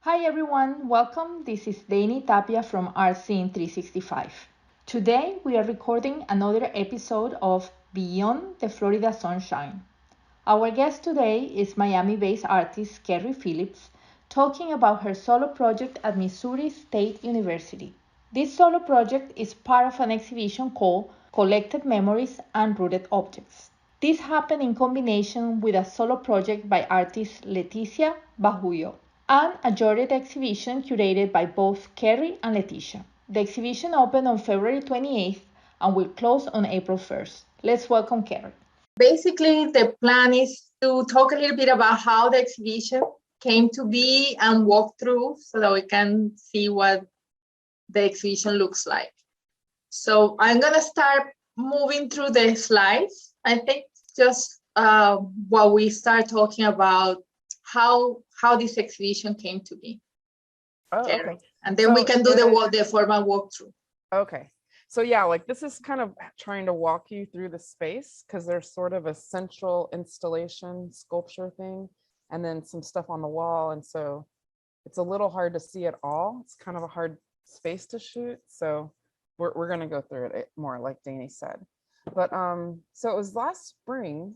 Hi everyone, welcome. This is Dani Tapia from Art Scene 365. Today we are recording another episode of Beyond the Florida Sunshine. Our guest today is Miami-based artist Kerry Phillips, talking about her solo project at Missouri State University. This solo project is part of an exhibition called Collected Memories and Rooted Objects. This happened in combination with a solo project by artist Leticia Bajuyo and a juried exhibition curated by both Kerry and Leticia. The exhibition opened on February 28th and will close on April 1st. Let's welcome Kerry. Basically, the plan is to talk a little bit about how the exhibition came to be and walk through so that we can see what the exhibition looks like. So I'm going to start moving through the slides. I think just while we start talking about how this exhibition came to be. Oh, okay. And then we can do the formal walkthrough. Okay. So yeah, like this is kind of trying to walk you through the space because there's sort of a central installation sculpture thing and then some stuff on the wall. And so it's a little hard to see it all. It's kind of a hard space to shoot. So we're going to go through it more like Dani said. But so it was last spring.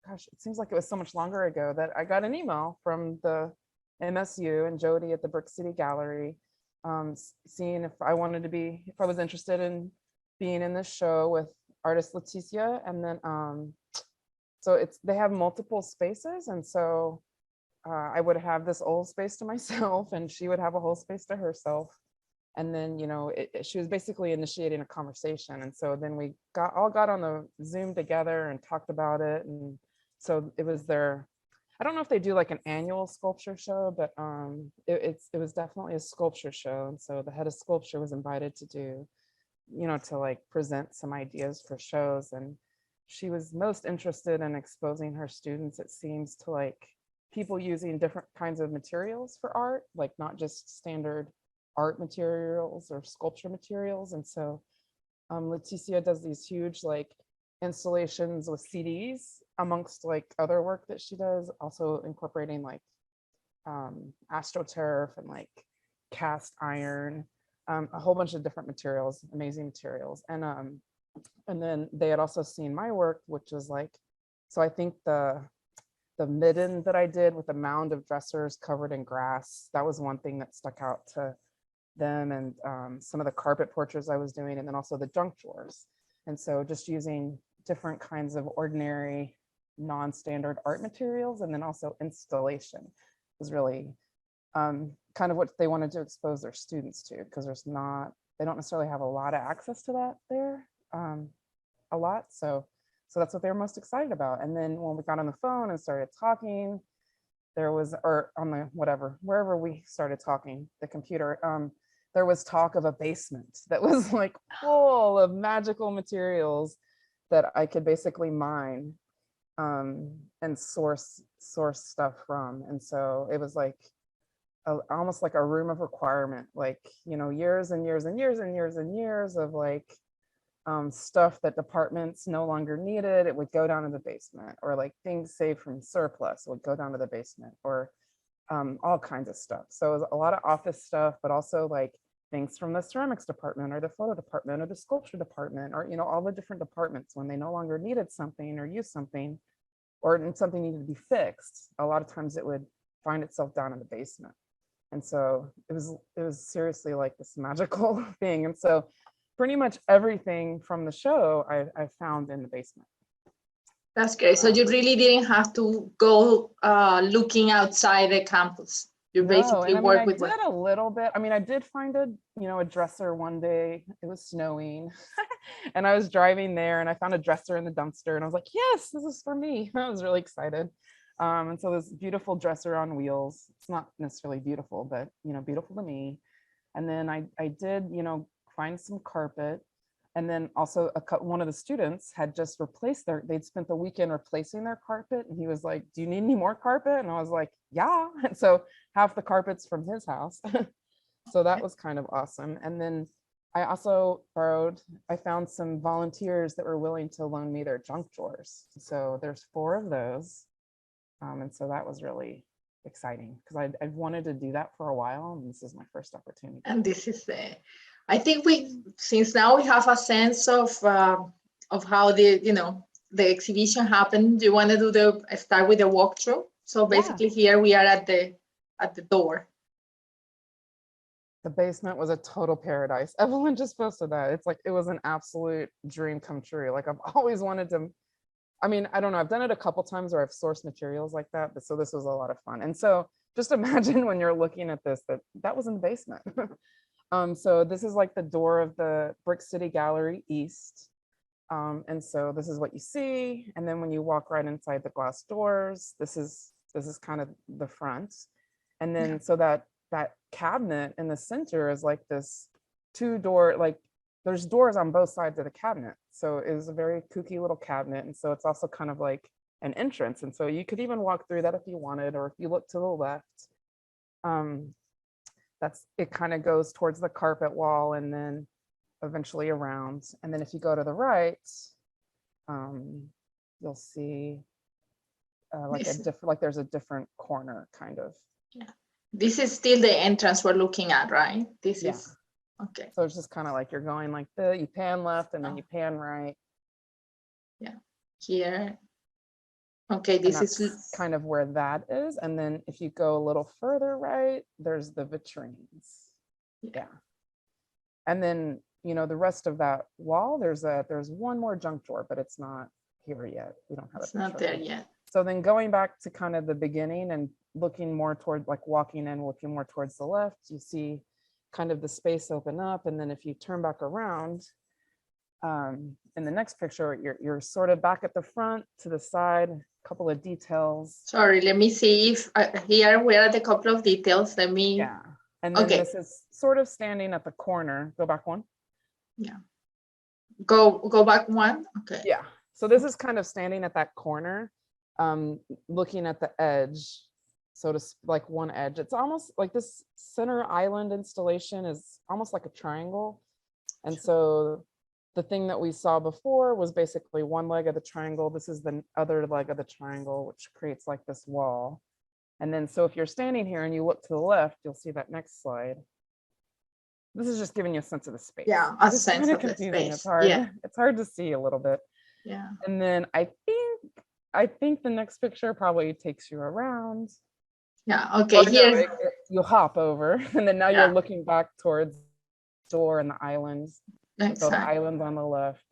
Gosh, it seems like it was so much longer ago that I got an email from the MSU and Jody at the Brick City Gallery, seeing if I wanted to be, if I was interested in being in this show with artist Leticia. And then, so they have multiple spaces. And so I would have this old space to myself and she would have a whole space to herself. And then, she was basically initiating a conversation. And so then we all got on the Zoom together and talked about it. And so it was I don't know if they do like an annual sculpture show, but it was definitely a sculpture show. And so the head of sculpture was invited to do, to like present some ideas for shows. And she was most interested in exposing her students, it seems, to like people using different kinds of materials for art, like not just standard art materials or sculpture materials. And so Leticia does these huge like installations with CDs amongst like other work that she does, also incorporating like astroturf and like cast iron, a whole bunch of different materials, amazing materials. And then they had also seen my work, which was like, so I think the midden that I did with a mound of dressers covered in grass, that was one thing that stuck out to them, and some of the carpet portraits I was doing, and then also the junk drawers. And so just using different kinds of ordinary non-standard art materials, and then also installation was really kind of what they wanted to expose their students to, because they don't necessarily have a lot of access to that there a lot. So that's what they were most excited about. And then when we got on the phone and started talking, or on the wherever we started talking, the computer, there was talk of a basement that was like full of magical materials that I could basically mine and source stuff from. And so it was like almost like a room of requirement, like, years and years and years and years and years of like stuff that departments no longer needed, it would go down to the basement, or like things saved from surplus would go down to the basement, or all kinds of stuff. So it was a lot of office stuff, but also like things from the ceramics department or the photo department or the sculpture department, or all the different departments, when they no longer needed something or used something, or something needed to be fixed, a lot of times it would find itself down in the basement. And so it was seriously like this magical thing. And so pretty much everything from the show I found in the basement. That's great. So you really didn't have to go looking outside the campus. You basically work with. I did a little bit. I mean, I did find a dresser one day. It was snowing, and I was driving there, and I found a dresser in the dumpster, and I was like, "Yes, this is for me." I was really excited. And so this beautiful dresser on wheels. It's not necessarily beautiful, but beautiful to me. And then I did find some carpet. And then also one of the students had just replaced they'd spent the weekend replacing their carpet. And he was like, "Do you need any more carpet?" And I was like, "Yeah." And so half the carpet's from his house. So that was kind of awesome. And then I also I found some volunteers that were willing to loan me their junk drawers. So there's 4 of those. And so that was really exciting because I've wanted to do that for a while, and this is my first opportunity. And this is I think since now we have a sense of how the exhibition happened. Do you want to start with the walkthrough? So basically, here we are at the door. The basement was a total paradise. Evelyn just posted that. It's like, it was an absolute dream come true. Like, I've always wanted to, I mean, I don't know, I've done it a couple times where I've sourced materials like that, but so this was a lot of fun. And so just imagine when you're looking at this, that was in the basement. So this is like the door of the Brick City Gallery East. And so this is what you see. And then when you walk right inside the glass doors, this is kind of the front. And then so that cabinet in the center is like this 2-door, like there's doors on both sides of the cabinet. So it was a very kooky little cabinet. And so it's also kind of like an entrance. And so you could even walk through that if you wanted, or if you look to the left, it kind of goes towards the carpet wall and then eventually around. And then if you go to the right, you'll see like there's a different corner kind of. Yeah. This is still the entrance we're looking at, right? This is okay. So it's just kind of like you're going like you pan left and then you pan right. Yeah. Here. Okay, this is kind of where that is. And then if you go a little further right, there's the vitrines. Yeah. And then, the rest of that wall, there's one more junk drawer, but it's not here yet. We don't have it. It's not there yet. So then going back to kind of the beginning and looking more toward, like walking in, looking more towards the left, you see kind of the space open up. And then if you turn back around, in the next picture, you're sort of back at the front, to the side, a couple of details. Sorry, let me see if here we are at a couple of details. Let me. Yeah. And then this is sort of standing at the corner. Go back one. Yeah. Go back one. Okay. Yeah. So this is kind of standing at that corner, looking at the edge. So to like one edge, it's almost like this center island installation is almost like a triangle. And so the thing that we saw before was basically one leg of the triangle. This is the other leg of the triangle, which creates like this wall. And then, so if you're standing here and you look to the left, you'll see that next slide. This is just giving you a sense of the space. Yeah, a sense of the space. It's hard. Yeah. It's hard to see a little bit. Yeah. And then I think the next picture probably takes you around. Yeah. Okay. Here you'll hop over, and then now you're looking back towards the door and the islands. Exactly. So the island on the left.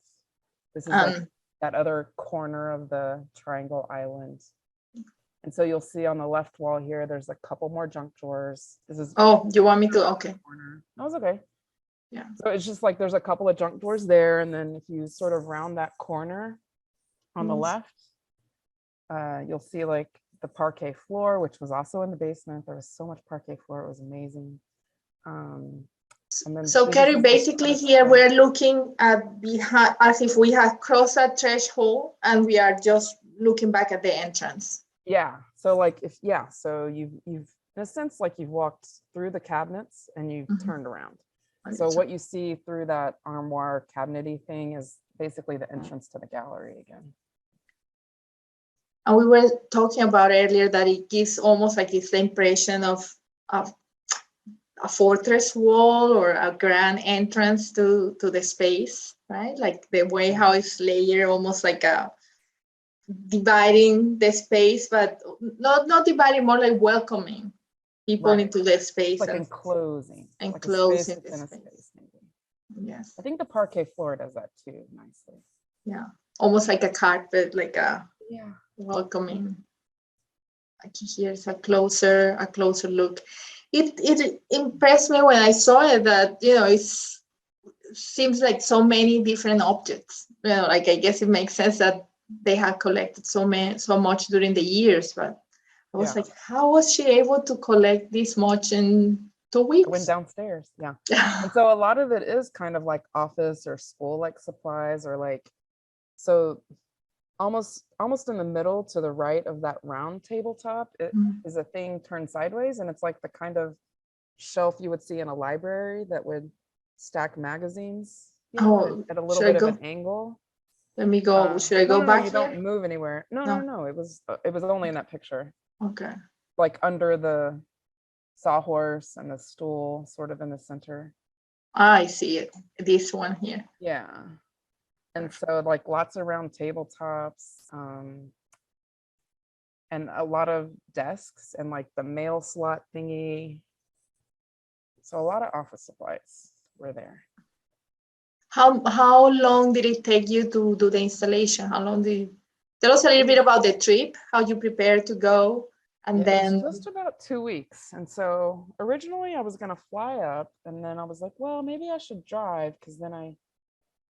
This is like that other corner of the triangle island. And so you'll see on the left wall here, there's a couple more junk drawers. This is. Oh, you want me to? Okay. That was okay. Yeah. So it's just like there's a couple of junk drawers there, and then if you sort of round that corner on the left, you'll see like the parquet floor, which was also in the basement. There was so much parquet floor; it was amazing. And then so Kerry, basically here we're looking at behind, as if we had crossed that threshold, and we are just looking back at the entrance. Yeah. So like so you've in a sense like you've walked through the cabinets and you've turned around. So what you see through that armoire cabinety thing is basically the entrance to the gallery again. And we were talking about earlier that it gives almost like it's the impression of a fortress wall or a grand entrance to the space, right? Like the way how it's layered, almost like a dividing the space, but not dividing, more like welcoming people into the space. Like enclosing. Enclosing the space. Yes. I think the parquet floor does that too nicely. Yeah. Almost like a carpet, like a welcoming. Like here's a closer look. It impressed me when I saw it that, it seems like so many different objects. Like I guess it makes sense that they have collected so much during the years, but I was like, how was she able to collect this much in 2 weeks? I went downstairs. Yeah. And so a lot of it is kind of like office or school like supplies, or like, so almost in the middle to the right of that round tabletop, it is a thing turned sideways, and it's like the kind of shelf you would see in a library that would stack magazines at a little bit of an angle. Let me go. Should I go back? You don't move anywhere. No. It was only in that picture. Okay. like under the sawhorse and the stool sort of in the center. I see it. This one here. Yeah. And so like lots of round tabletops, and a lot of desks and like the mail slot thingy. So a lot of office supplies were there. How long did it take you to do the installation? How long did you tell us a little bit about the trip, how you prepared to go, and Yeah, it was then just about 2 weeks. And so originally I was going to fly up, and then I was like, well, maybe I should drive because then I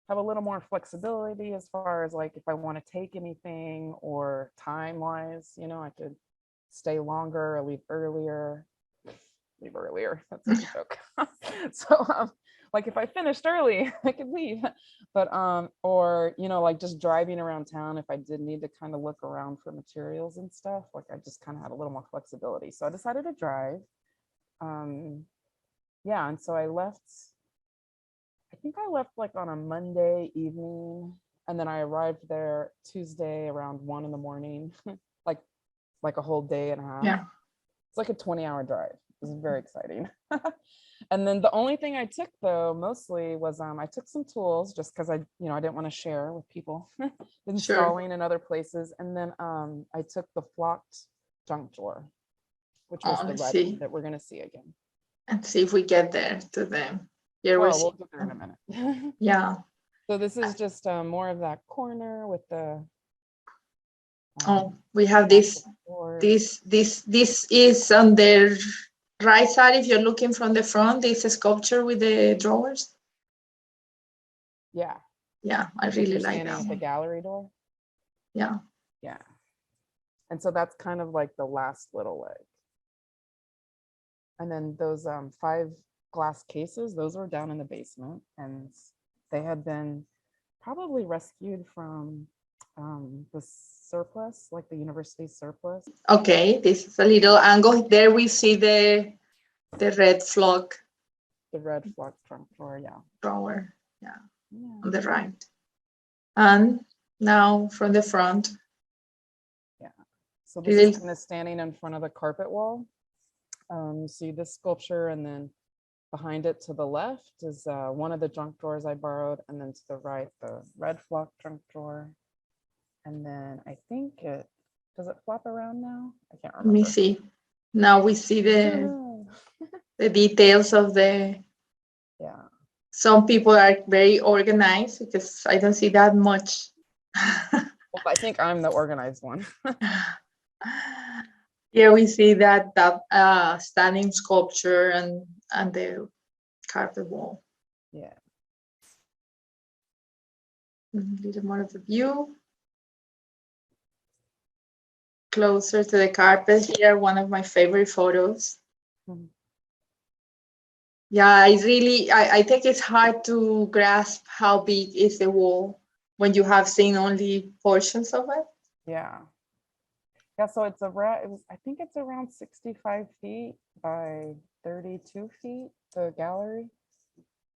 have a little more flexibility as far as like if I want to take anything or time wise, you know, I could stay longer or leave earlier. Leave earlier. That's a joke. So like if I finished early, I could leave. But or you know, like just driving around town if I did need to kind of look around for materials and stuff, like I just kind of had a little more flexibility. So I decided to drive. Yeah, and so I left, I think I left like on a Monday evening, and then I arrived there Tuesday around 1 in the morning, like a whole day and a half. yeah. It's like a 20-hour drive. It was very exciting. And then the only thing I took though, mostly was I took some tools just because I didn't want to share with people installing in other places. And then I took the flocked junk drawer, which was the red one that we're gonna see again. And see if we get there to them. Here well, we'll get there in a minute. Yeah. So this is just more of that corner with the we have this is on the right side if you're looking from the front. This sculpture with the drawers. Yeah. Yeah, I really like that one. The gallery door. Yeah. Yeah. And so that's kind of like the last little leg. And then those 5 glass cases, those were down in the basement, and they had been probably rescued from the surplus, like the university surplus. Okay, this is a little angle. There we see the red flock. The red flock trunk drawer, yeah. Drawer, yeah, on the right. And now from the front. Yeah. So this is kind of standing in front of the carpet wall. See this sculpture, and then behind it to the left is one of the junk drawers I borrowed, and then to the right, the red flock trunk drawer. And then I think does it flop around now? I can't remember. Let me see. Now we see the details of the. Yeah. Some people are very organized because I don't see that much. Well, I think I'm the organized one. Here we see that standing sculpture and the carpet wall. Yeah. A little more of the view. Closer to the carpet here, one of my favorite photos. Mm-hmm. Yeah, I think it's hard to grasp how big is the wall when you have seen only portions of it. Yeah. Yeah, so it's around, I think it's around 65 feet by 32 feet, the gallery.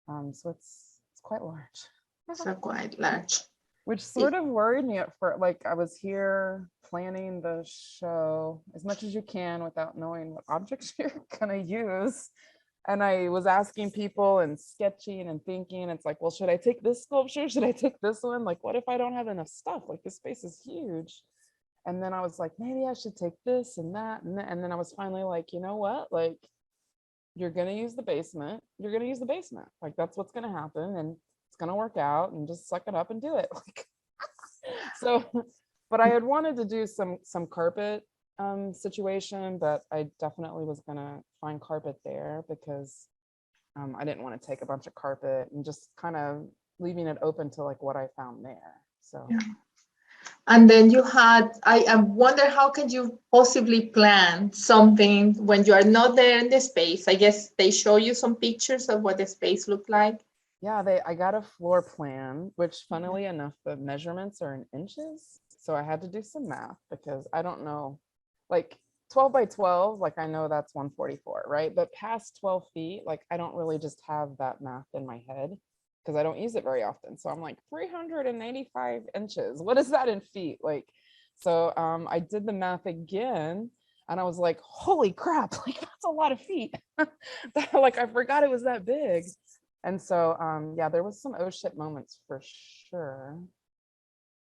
So it's quite large. So quite large. Which sort of worried me at first. Like I was here planning the show as much as you can without knowing what objects you're gonna use. And I was asking people and sketching and thinking, it's like, well, should I take this sculpture? Should I take this one? Like, what if I don't have enough stuff? Like this space is huge. And then I was like, maybe I should take this and that. And then I was finally like, you know what? Like, you're going to use the basement. You're going to use the basement. Like, that's what's going to happen. And it's going to work out, and just suck it up and do it. Like, so, but I had wanted to do some carpet situation, but I definitely was going to find carpet there because I didn't want to take a bunch of carpet and just kind of leaving it open to like what I found there. So. Yeah. And then you had, I wonder how can you possibly plan something when you are not there in the space? I guess they show you some pictures of what the space looked like. Yeah, I got a floor plan, which funnily enough, the measurements are in inches. So I had to do some math because I don't know, like 12 by 12, like I know that's 144, right? But past 12 feet, like I don't really just have that math in my head because I don't use it very often. So I'm like 385 inches. What is that in feet? Like, so I did the math again, And I was like, holy crap, like that's a lot of feet. Like I forgot it was that big. And so yeah, there was some oh shit moments for sure.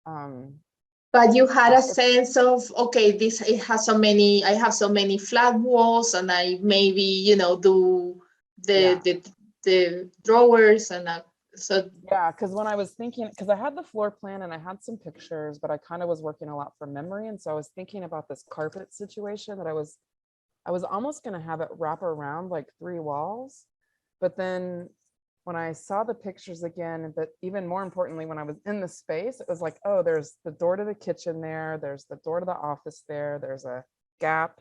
But you had Yeah, a sense of, okay, this, it has so many, I have so many flat walls, and I maybe, you know, do yeah. the drawers and so. Yeah, because when I was thinking, because I had the floor plan and I had some pictures, but I kind of was working a lot from memory. And so I was thinking about this carpet situation that I was almost going to have it wrap around like 3 walls. But then when I saw the pictures again, but even more importantly, when I was in the space, it was like, oh, there's the door to the kitchen there, there's the door to the office there, there's a gap,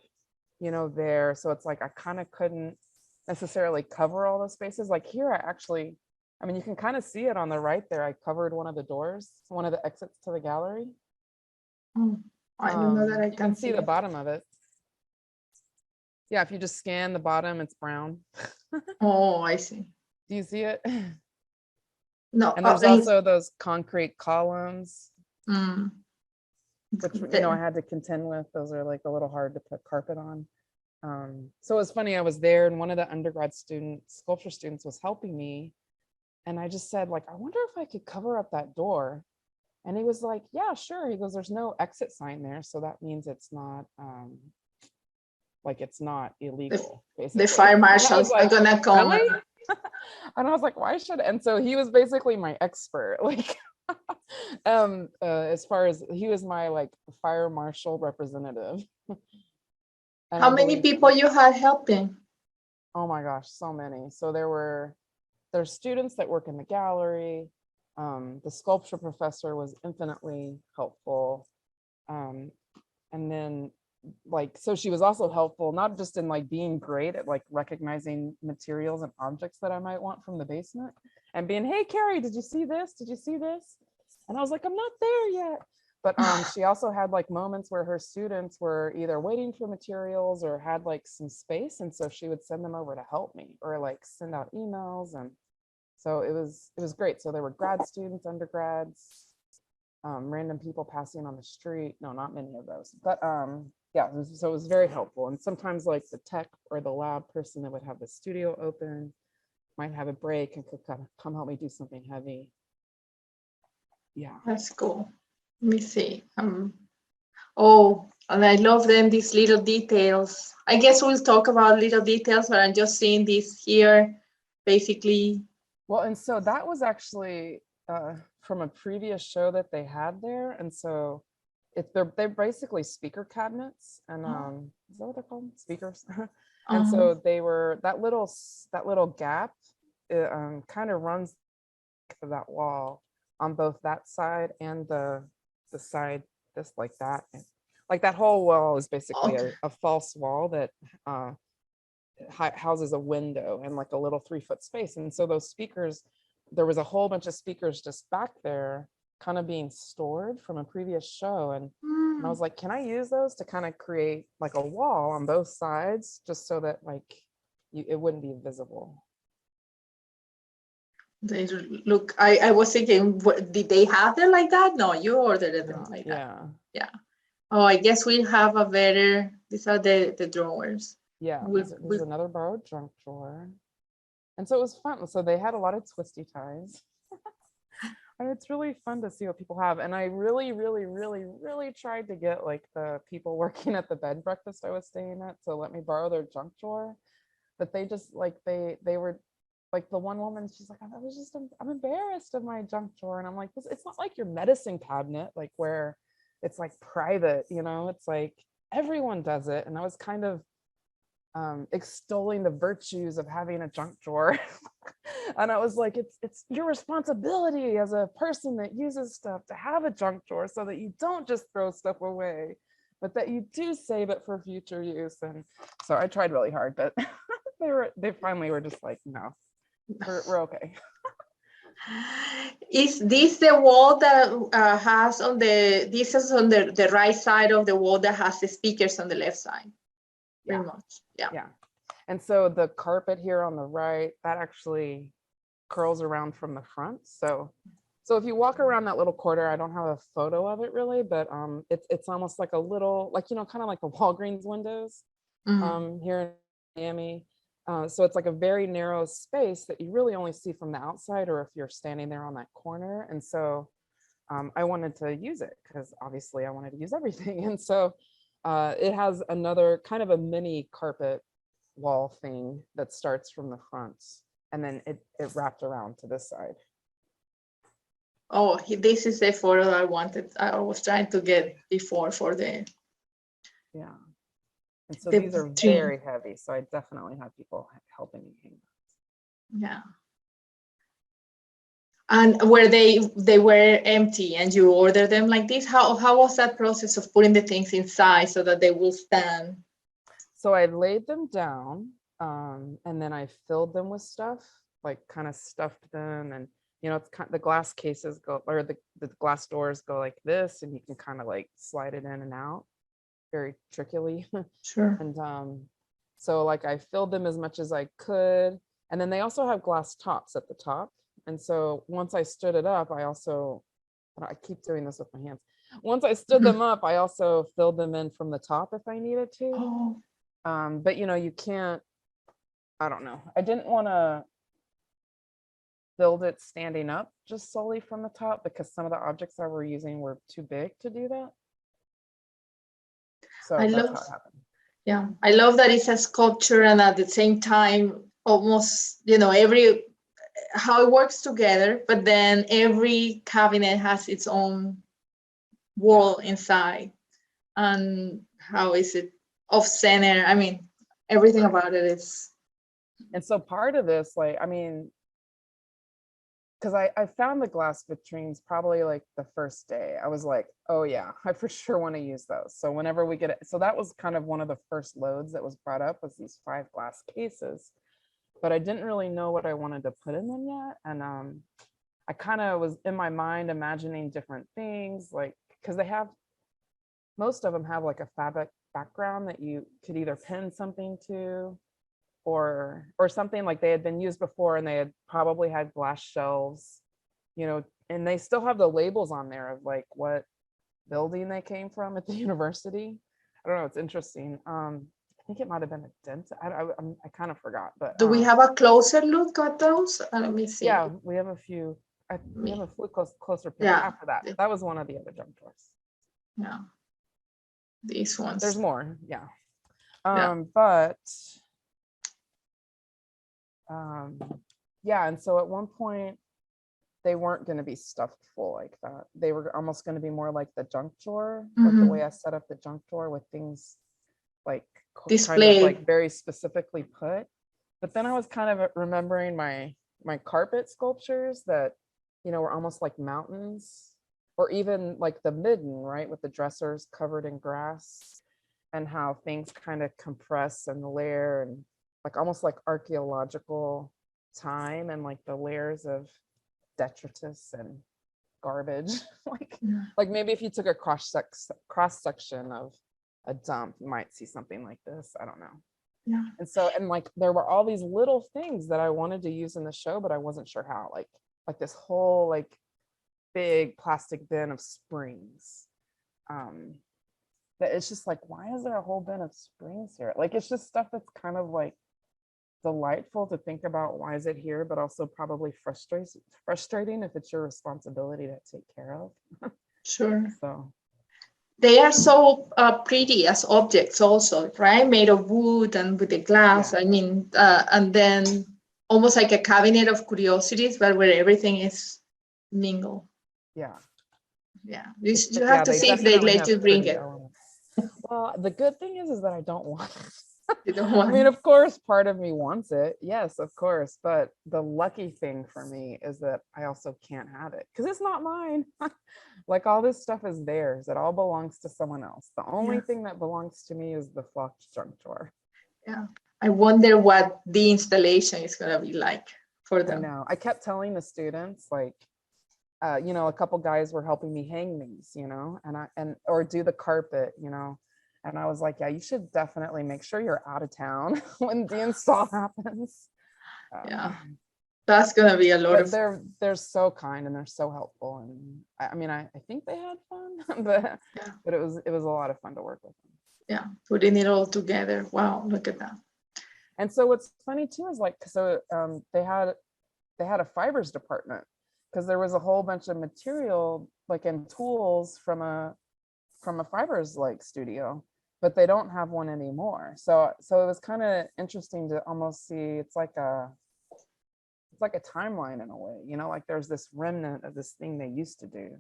you know, there. So it's like I kind of couldn't necessarily cover all those spaces. Like here, I mean, you can kind of see it on the right there. I covered one of the doors, one of the exits to the gallery. Oh, I don't know that I You can can see see the it. bottom of it. Yeah, if you just scan the bottom, it's brown. Oh, I see. Do you see it? No, And there's also those concrete columns, mm, which, you know, I had to contend with. Those are like a little hard to put carpet on. So it was funny, I was there and one of the undergrad sculpture students was helping me. And I just said, like, I wonder if I could cover up that door. And he was like, yeah, sure. He goes, there's no exit sign there. So that means it's not like it's not illegal, the basically. fire And I was marshals are like, gonna come. really? And I was like, why should? And so he was basically my expert, like, as far as he was my like fire marshal representative. And I How many believe, people you had helping? oh my gosh, so many. So there's students that work in the gallery. The sculpture professor was infinitely helpful. And then like, so she was also helpful, not just in like being great at like recognizing materials and objects that I might want from the basement and being, hey, Kerry, did you see this? Did you see this? And I was like, I'm not there yet. But she also had like moments where her students were either waiting for materials or had like some space. And so she would send them over to help me or like send out emails. And so it was great. So there were grad students, undergrads, random people passing on the street. No, not many of those, but yeah, so it was very helpful. And sometimes like the tech or the lab person that would have the studio open might have a break and could come help me do something heavy. Yeah. That's cool. Let me see. Oh, and I love them, these little details. I guess we'll talk about little details, but I'm just seeing this here, basically. Well, and so that was actually from a previous show that they had there. And so they're basically speaker cabinets. And is that what they're called? Speakers. And so they were that little gap, it kind of runs that wall on both that side and the side just like that. And like that whole wall is basically Okay. a false wall that houses a window and like a little 3-foot space. And so those speakers, there was a whole bunch of speakers just back there kind of being stored from a previous show. And I was like, can I use those to kind of create like a wall on both sides just so that like it wouldn't be visible? They look, I was thinking, did they have them like that? No, you ordered them like that. Yeah. Yeah. Oh, I guess we have a better, these are the drawers. Yeah, there's another borrowed junk drawer. And so it was fun. So they had a lot of twisty ties. And it's really fun to see what people have. And I really, really, really, really tried to get like the people working at the bed and breakfast I was staying at to let me borrow their junk drawer. But they just like, they were like, the one woman, she's like, I'm embarrassed of my junk drawer. And I'm like, it's not like your medicine cabinet, like where it's like private, you know, it's like everyone does it. And I was kind of extolling the virtues of having a junk drawer. And I was like, it's your responsibility as a person that uses stuff to have a junk drawer so that you don't just throw stuff away, but that you do save it for future use. And so I tried really hard, but they finally were just like, no, we're okay. Is this the wall that has on this is on the right side of the wall that has the speakers on the left side? Yeah. Pretty much. Yeah. Yeah. And so the carpet here on the right, that actually curls around from the front. So So if you walk around that little corridor, I don't have a photo of it really, but it's almost like a little, like, you know, kind of like the Walgreens windows here in Miami. So it's like a very narrow space that you really only see from the outside, or if you're standing there on that corner. And so I wanted to use it because obviously I wanted to use everything. And so it has another kind of a mini carpet wall thing that starts from the front, and then it wrapped around to this side. Oh, this is the photo I wanted. I was trying to get before for the. Yeah. And so the these are tree. very heavy. So I definitely have people helping me hang. Yeah. And were they were empty and you ordered them like this? How was that process of putting the things inside so that they will stand? So I laid them down, and then I filled them with stuff, like kind of stuffed them. And, you know, it's kind of, the glass cases go, or the glass doors go like this, and you can kind of like slide it in and out very trickily. Sure. And so like I filled them as much as I could. And then they also have glass tops at the top. And so once I stood it up, I keep doing this with my hands. Once I stood them up, I also filled them in from the top if I needed to. Oh. But you know, you can't, I don't know. I didn't want to build it standing up just solely from the top because some of the objects I were using were too big to do that. So that's how it happened. Yeah, I love that it's a sculpture and at the same time, almost, you know, how it works together, but then every cabinet has its own wall inside, and how is it off center? I mean, everything about it is. And so part of this, like, I mean, because I found the glass vitrines probably like the first day. I was like, oh yeah, I for sure want to use those. So whenever we get it, so that was kind of one of the first loads that was brought up, was these 5 glass cases. But I didn't really know what I wanted to put in them yet. And I kind of was in my mind imagining different things, like, because most of them have like a fabric background that you could either pin something to, or something, like they had been used before and they had probably had glass shelves, you know, and they still have the labels on there of like what building they came from at the university. I don't know, it's interesting. I think it might have been a dent. I kind of forgot, but Do we have a closer look at those? Let me see. Yeah, we have a few. We have a few closer picture after that. That was one of the other junk drawers. Yeah, these ones. There's more, yeah. But yeah, and so at one point they weren't going to be stuffed full like that. They were almost going to be more like the junk drawer, like the way I set up the junk drawer with things like displayed, kind of like very specifically put. But then I was kind of remembering my carpet sculptures that, you know, were almost like mountains, or even like the midden, right, with the dressers covered in grass, and how things kind of compress and layer, and like almost like archaeological time, and like the layers of detritus and garbage. like maybe if you took a cross section of a dump, you might see something like this. I don't know. Yeah. And so, and like there were all these little things that I wanted to use in the show, but I wasn't sure how. Like this whole like big plastic bin of springs. That it's just like, why is there a whole bin of springs here? Like it's just stuff that's kind of like delightful to think about. Why is it here? But also probably frustrating if it's your responsibility to take care of. Sure. So they are so pretty as objects also, right? Made of wood and with the glass. Yeah. I mean, and then almost like a cabinet of curiosities, but where everything is mingled. Yeah. Yeah. You have to see if they let you bring it. Well, the good thing is that I don't want it. You don't want I mean, of course, part of me wants it. Yes, of course. But the lucky thing for me is that I also can't have it because it's not mine. Like all this stuff is theirs. It all belongs to someone else. The only thing that belongs to me is the flocked junk drawer. Yeah. I wonder what the installation is going to be like for them. I know. I kept telling the students, like, you know, a couple guys were helping me hang these, you know, or do the carpet, you know. And I was like, yeah, you should definitely make sure you're out of town when the install happens. Yeah. That's gonna be a lot But of fun. they're so kind and they're so helpful, and I mean I think they had fun, but Yeah, it was a lot of fun to work with them. yeah, putting it all together. Wow, look at that. And so what's funny too is like, so they had a fibers department because there was a whole bunch of material like and tools from a fibers like studio, but they don't have one anymore. So it was kind of interesting to almost see it's like a timeline in a way, you know, like there's this remnant of this thing they used to do.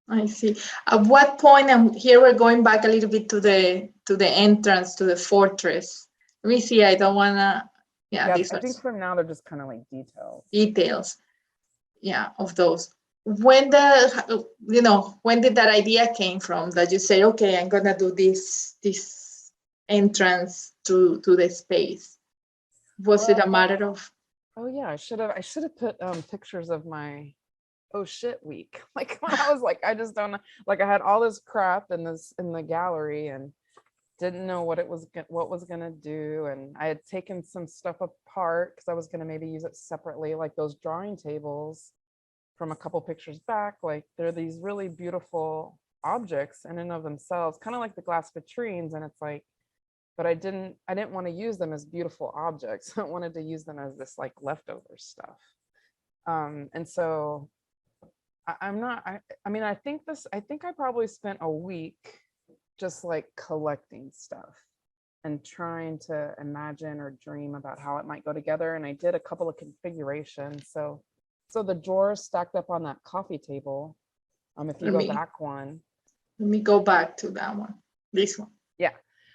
I see. At what point, and here we're going back a little bit to the entrance to the fortress. Let me see. I don't wanna. Yeah, Yeah, these I are think from now they're just kind of like details. details. Yeah, of those. When when did that idea came from? That you say, okay, I'm gonna do this entrance to the space. Was it Well, a matter of? oh yeah, I should have put pictures of my oh shit week. Like when I was like, I just don't know. Like I had all this crap in this in the gallery and didn't know what what was gonna do. And I had taken some stuff apart because I was gonna maybe use it separately, like those drawing tables from a couple pictures back. Like they're these really beautiful objects in and of themselves, kind of like the glass vitrines. And it's like, but I didn't want to use them as beautiful objects. I wanted to use them as this like leftover stuff. And so I'm not, I mean, I think I probably spent a week just like collecting stuff and trying to imagine or dream about how it might go together. And I did a couple of configurations. So the drawers stacked up on that coffee table. If you Let go me back one, let me go back to that one. This one. yeah.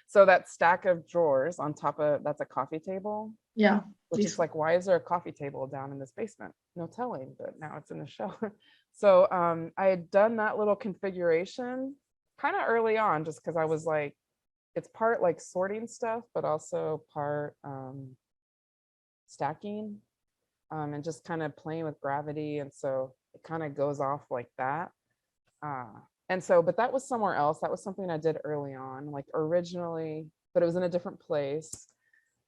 So that stack of drawers on top of that's a coffee table, Yeah, which this is one. like, why is there a coffee table down in this basement? No telling, but now it's in the show. So I had done that little configuration kind of early on, just because I was like, it's part like sorting stuff, but also part stacking and just kind of playing with gravity. And so it kind of goes off like that. Uh, and so, but that was somewhere else. That was something I did early on, like originally, but it was in a different place.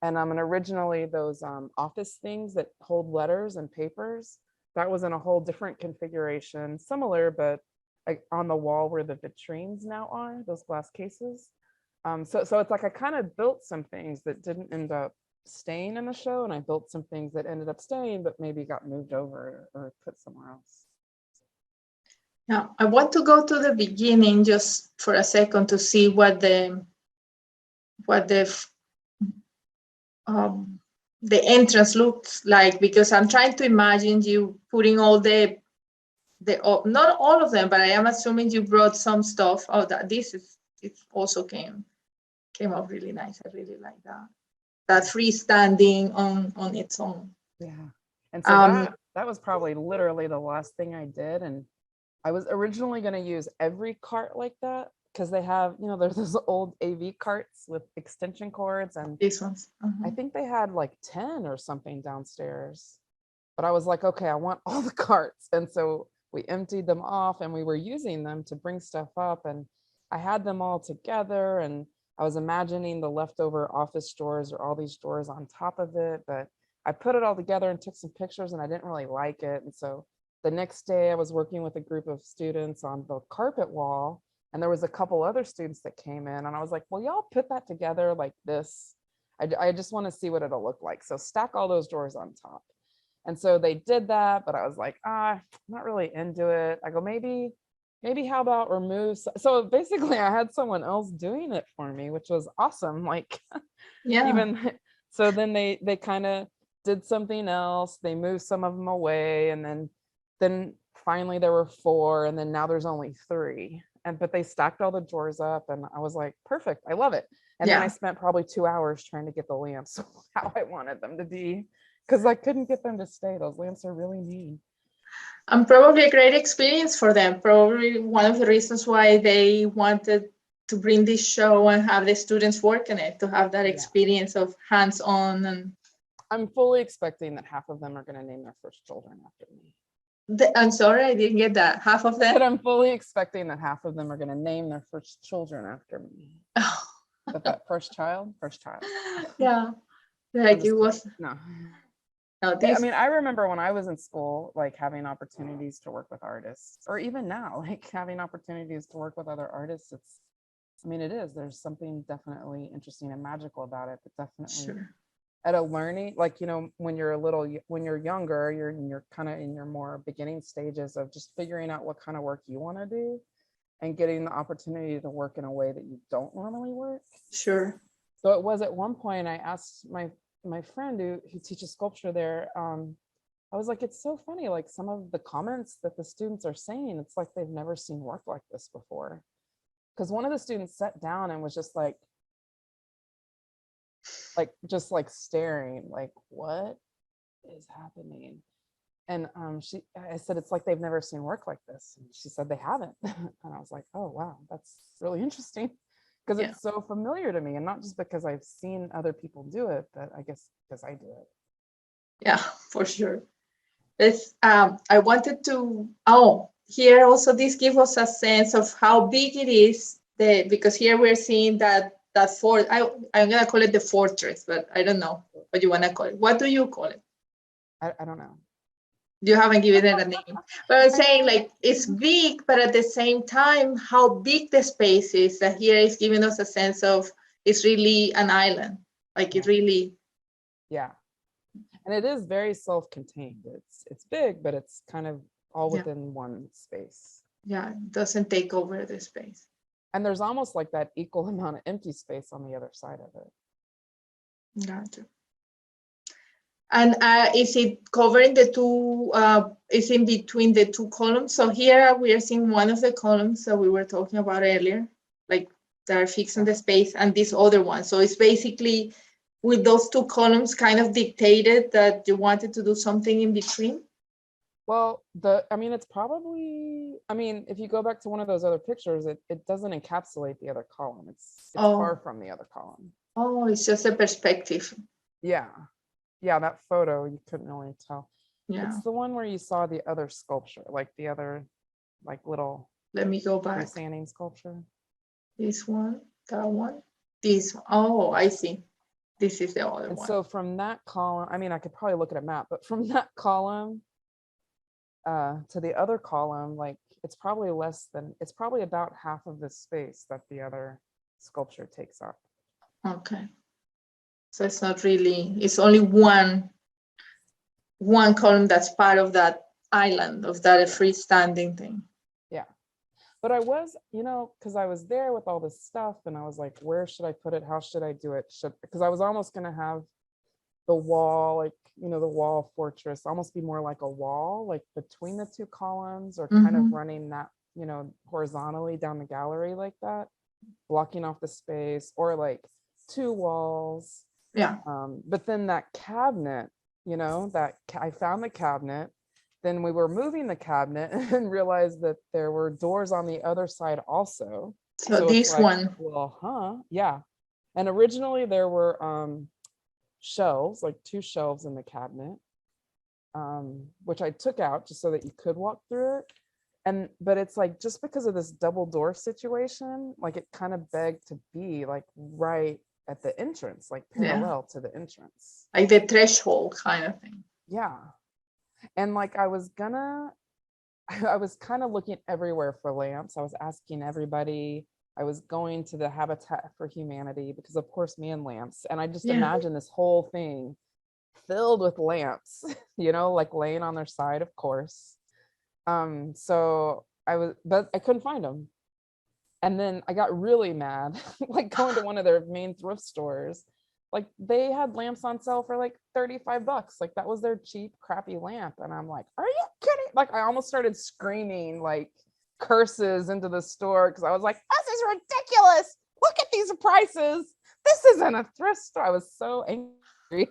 And originally those office things that hold letters and papers, that was in a whole different configuration, similar, but like on the wall where the vitrines now are, those glass cases. So it's like I kind of built some things that didn't end up staying in the show, and I built some things that ended up staying, but maybe got moved over or put somewhere else. Now, I want to go to the beginning just for a second to see what um, the entrance looks like, because I'm trying to imagine you putting all not all of them, but I am assuming you brought some stuff. Oh, that this is it also came up really nice. I really like that. That freestanding on its own. Yeah. And so Um, that was probably literally the last thing I did. And I was originally going to use every cart like that because they have, you know, there's those old AV carts with extension cords. And these ones. I think they had like 10 or something downstairs. But I was like, okay, I want all the carts. And so we emptied them off and we were using them to bring stuff up. And I had them all together. And I was imagining the leftover office drawers or all these drawers on top of it. But I put it all together and took some pictures and I didn't really like it. And so the next day I was working with a group of students on the carpet wall. And there was a couple other students that came in. And I was like, well, y'all put that together like this. I just want to see what it'll look like. So stack all those drawers on top. And so they did that, but I was like, I'm not really into it. I go, maybe how about remove? So basically I had someone else doing it for me, which was awesome. Like Yeah. even, so then they kind of did something else. They moved some of them away. And then finally there were 4 and then now there's only 3. But they stacked all the drawers up and I was like, perfect. I love it. And then I Yeah. spent probably 2 hours trying to get the lamps how I wanted them to be because I couldn't get them to stay. Those lamps are really mean. And probably a great experience for them. Probably one of the reasons why they wanted to bring this show and have the students work in it, to have that Yeah. experience of hands-on. And I'm fully expecting that half of them are going to name their first children after me. I'm sorry, I didn't get that. Half of But them. I'm fully expecting that half of them are going to name their first children after me. But that first child. Yeah, I'm like it just kidding. was. No. Now I this, mean, I remember when I was in school, like having opportunities to work with artists, or even now, like having opportunities to work with other artists. I mean, it is. There's something definitely interesting and magical about it, but definitely sure. at a learning, like, when you're when you're younger, you're kind of in your more beginning stages of just figuring out what kind of work you want to do and getting the opportunity to work in a way that you don't normally work. Sure. So it was at one point I asked my friend who teaches sculpture there. I was like, it's so funny, like some of the comments that the students are saying, it's like they've never seen work like this before. Because one of the students sat down and was just just like staring, like, what is happening? And I said, it's like they've never seen work like this. And she said they haven't. And I was like, oh wow, that's really interesting, because Yeah. it's so familiar to me, and not just because I've seen other people do it, but I guess because I do it. Yeah, for sure. This, I wanted to, oh, here also this gives us a sense of how big it is, because here we're seeing that fort, I'm gonna call it the fortress, but I don't know what you wanna call it. What do you call it? I don't know. You haven't given it a name. But I'm I saying know. like it's big, but at the same time, how big the space is, that here is giving us a sense of it's really an island. Like Yeah. it really, Yeah. And it is very self-contained. It's big, but it's kind of all yeah, within one space. yeah, it doesn't take over the space. And there's almost like that equal amount of empty space on the other side of it. Gotcha. And is it covering the two, is in between the two columns? So here we are seeing one of the columns that we were talking about earlier, like that are fixing the space, and this other one. So it's basically with those two columns kind of dictated that you wanted to do something in between. Well, I mean, it's probably, I mean, if you go back to one of those other pictures, it doesn't encapsulate the other column. It's far Oh, from the other column. oh, it's just a perspective. Yeah. Yeah, that photo, you couldn't really tell. Yeah. It's the one where you saw the other sculpture, like the other, like little Let me go back. freestanding sculpture. This one, that one, this. Oh, I see. This is the other And one. so from that column, I mean, I could probably look at a map, but from that column to the other column, like it's probably it's probably about half of the space that the other sculpture takes up. Okay. So it's not really, it's only one column that's part of that island, of that freestanding thing. Yeah. But I was, because I was there with all this stuff and I was like, where should I put it? How should I do it? Because I was almost going to have the wall, like, the wall fortress, almost be more like a wall, like between the two columns, or kind of running that, horizontally down the gallery like that, blocking off the space, or like two walls. Yeah. But then that cabinet, I found the cabinet. Then we were moving the cabinet and realized that there were doors on the other side also. So It's this like, one, well, yeah. And originally there were shelves, like two shelves in the cabinet, which I took out just so that you could walk through it. But it's like, just because of this double door situation, like it kind of begged to be like right at the entrance, like parallel to the entrance. like the threshold kind of thing. Yeah. And like I was kind of looking everywhere for lamps. I was asking everybody. I was going to the Habitat for Humanity because, of course, me and lamps. And I just imagine this whole thing filled with lamps, like laying on their side, of course. So but I couldn't find them. And then I got really mad, like going to one of their main thrift stores. Like they had lamps on sale for like $35. Like that was their cheap, crappy lamp. And I'm like, are you kidding? Like I almost started screaming like curses into the store because I was like, this is ridiculous. Look at these prices. This isn't a thrift store. I was so angry. I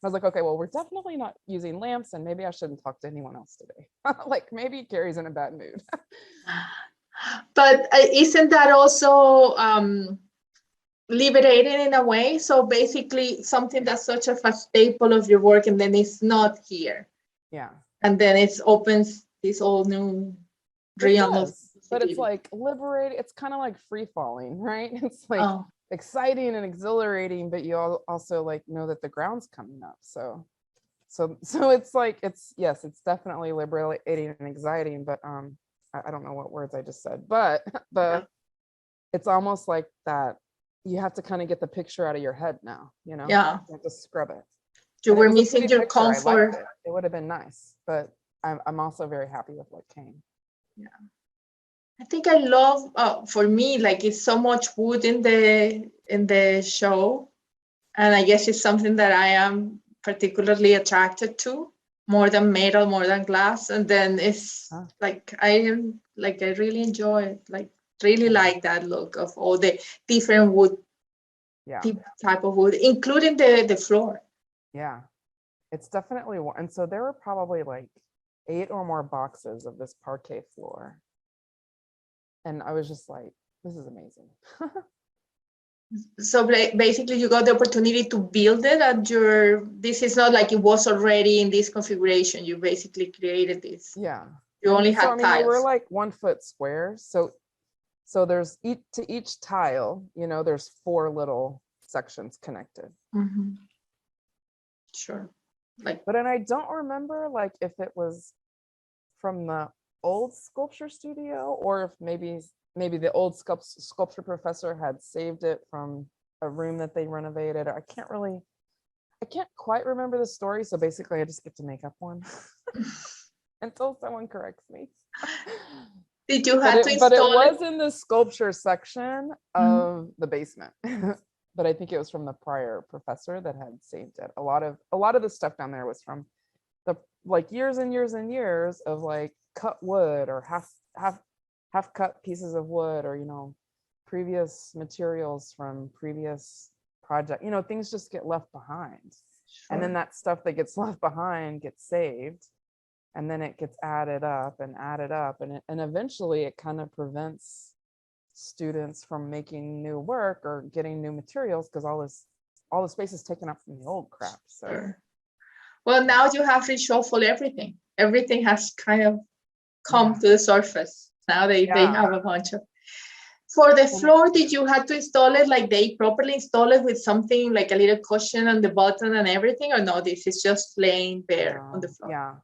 was like, okay, well, we're definitely not using lamps, and maybe I shouldn't talk to anyone else today. Like maybe Kerry's in a bad mood. But isn't that also liberating in a way? So basically something that's such a staple of your work, and then it's not here. Yeah. And then it opens this whole new realm of, but it's like liberating. It's kind of like free falling, right? It's like exciting and exhilarating, but you also like know that the ground's coming up. So so it's like, yes, it's definitely liberating and exciting, but I don't know what words I just said, but Yeah. it's almost like that you have to kind of get the picture out of your head now, you Yeah. have to scrub it. You And it were was a missing pretty your picture. I liked comfort. it. It would have been nice, but I'm also very happy with what came. Yeah. I think I love for me, like it's so much wood in the show. And I guess it's something that I am particularly attracted to, more than metal, more than glass. And then it's like I really enjoy it, like really like that look of all the different wood, Yeah. type of wood, including the floor. Yeah. It's definitely one. And so there were probably like 8 or more boxes of this parquet floor. And I was just like, this is amazing. So basically you got the opportunity to build it at this is not like it was already in this configuration. You basically created this. Yeah. You only So, had I mean, they were tiles. like 1 foot squares. So there's each tile, there's 4 little sections connected. Mm-hmm. Sure. But and I don't remember like if it was from the old sculpture studio or if maybe the old sculpture professor had saved it from a room that they renovated. I can't quite remember the story. So basically I just get to make up one until someone corrects me. Did you have to But it install was in the sculpture section of the basement. But I think it was from the prior professor that had saved it. A lot of the stuff down there was from the like years and years and years of like cut wood or half cut pieces of wood or previous materials from previous project. Things just get left behind. Sure. And then that stuff that gets left behind gets saved. And then it gets added up. And eventually it kind of prevents students from making new work or getting new materials because all the space is taken up from the old crap. So Sure. Well, now you have reshuffled everything. Everything has kind of come to the surface. Now they have a bunch of. For the floor, did you have to install it like they properly install it with something like a little cushion on the bottom and everything, or no? This is just laying bare on the floor. Yeah.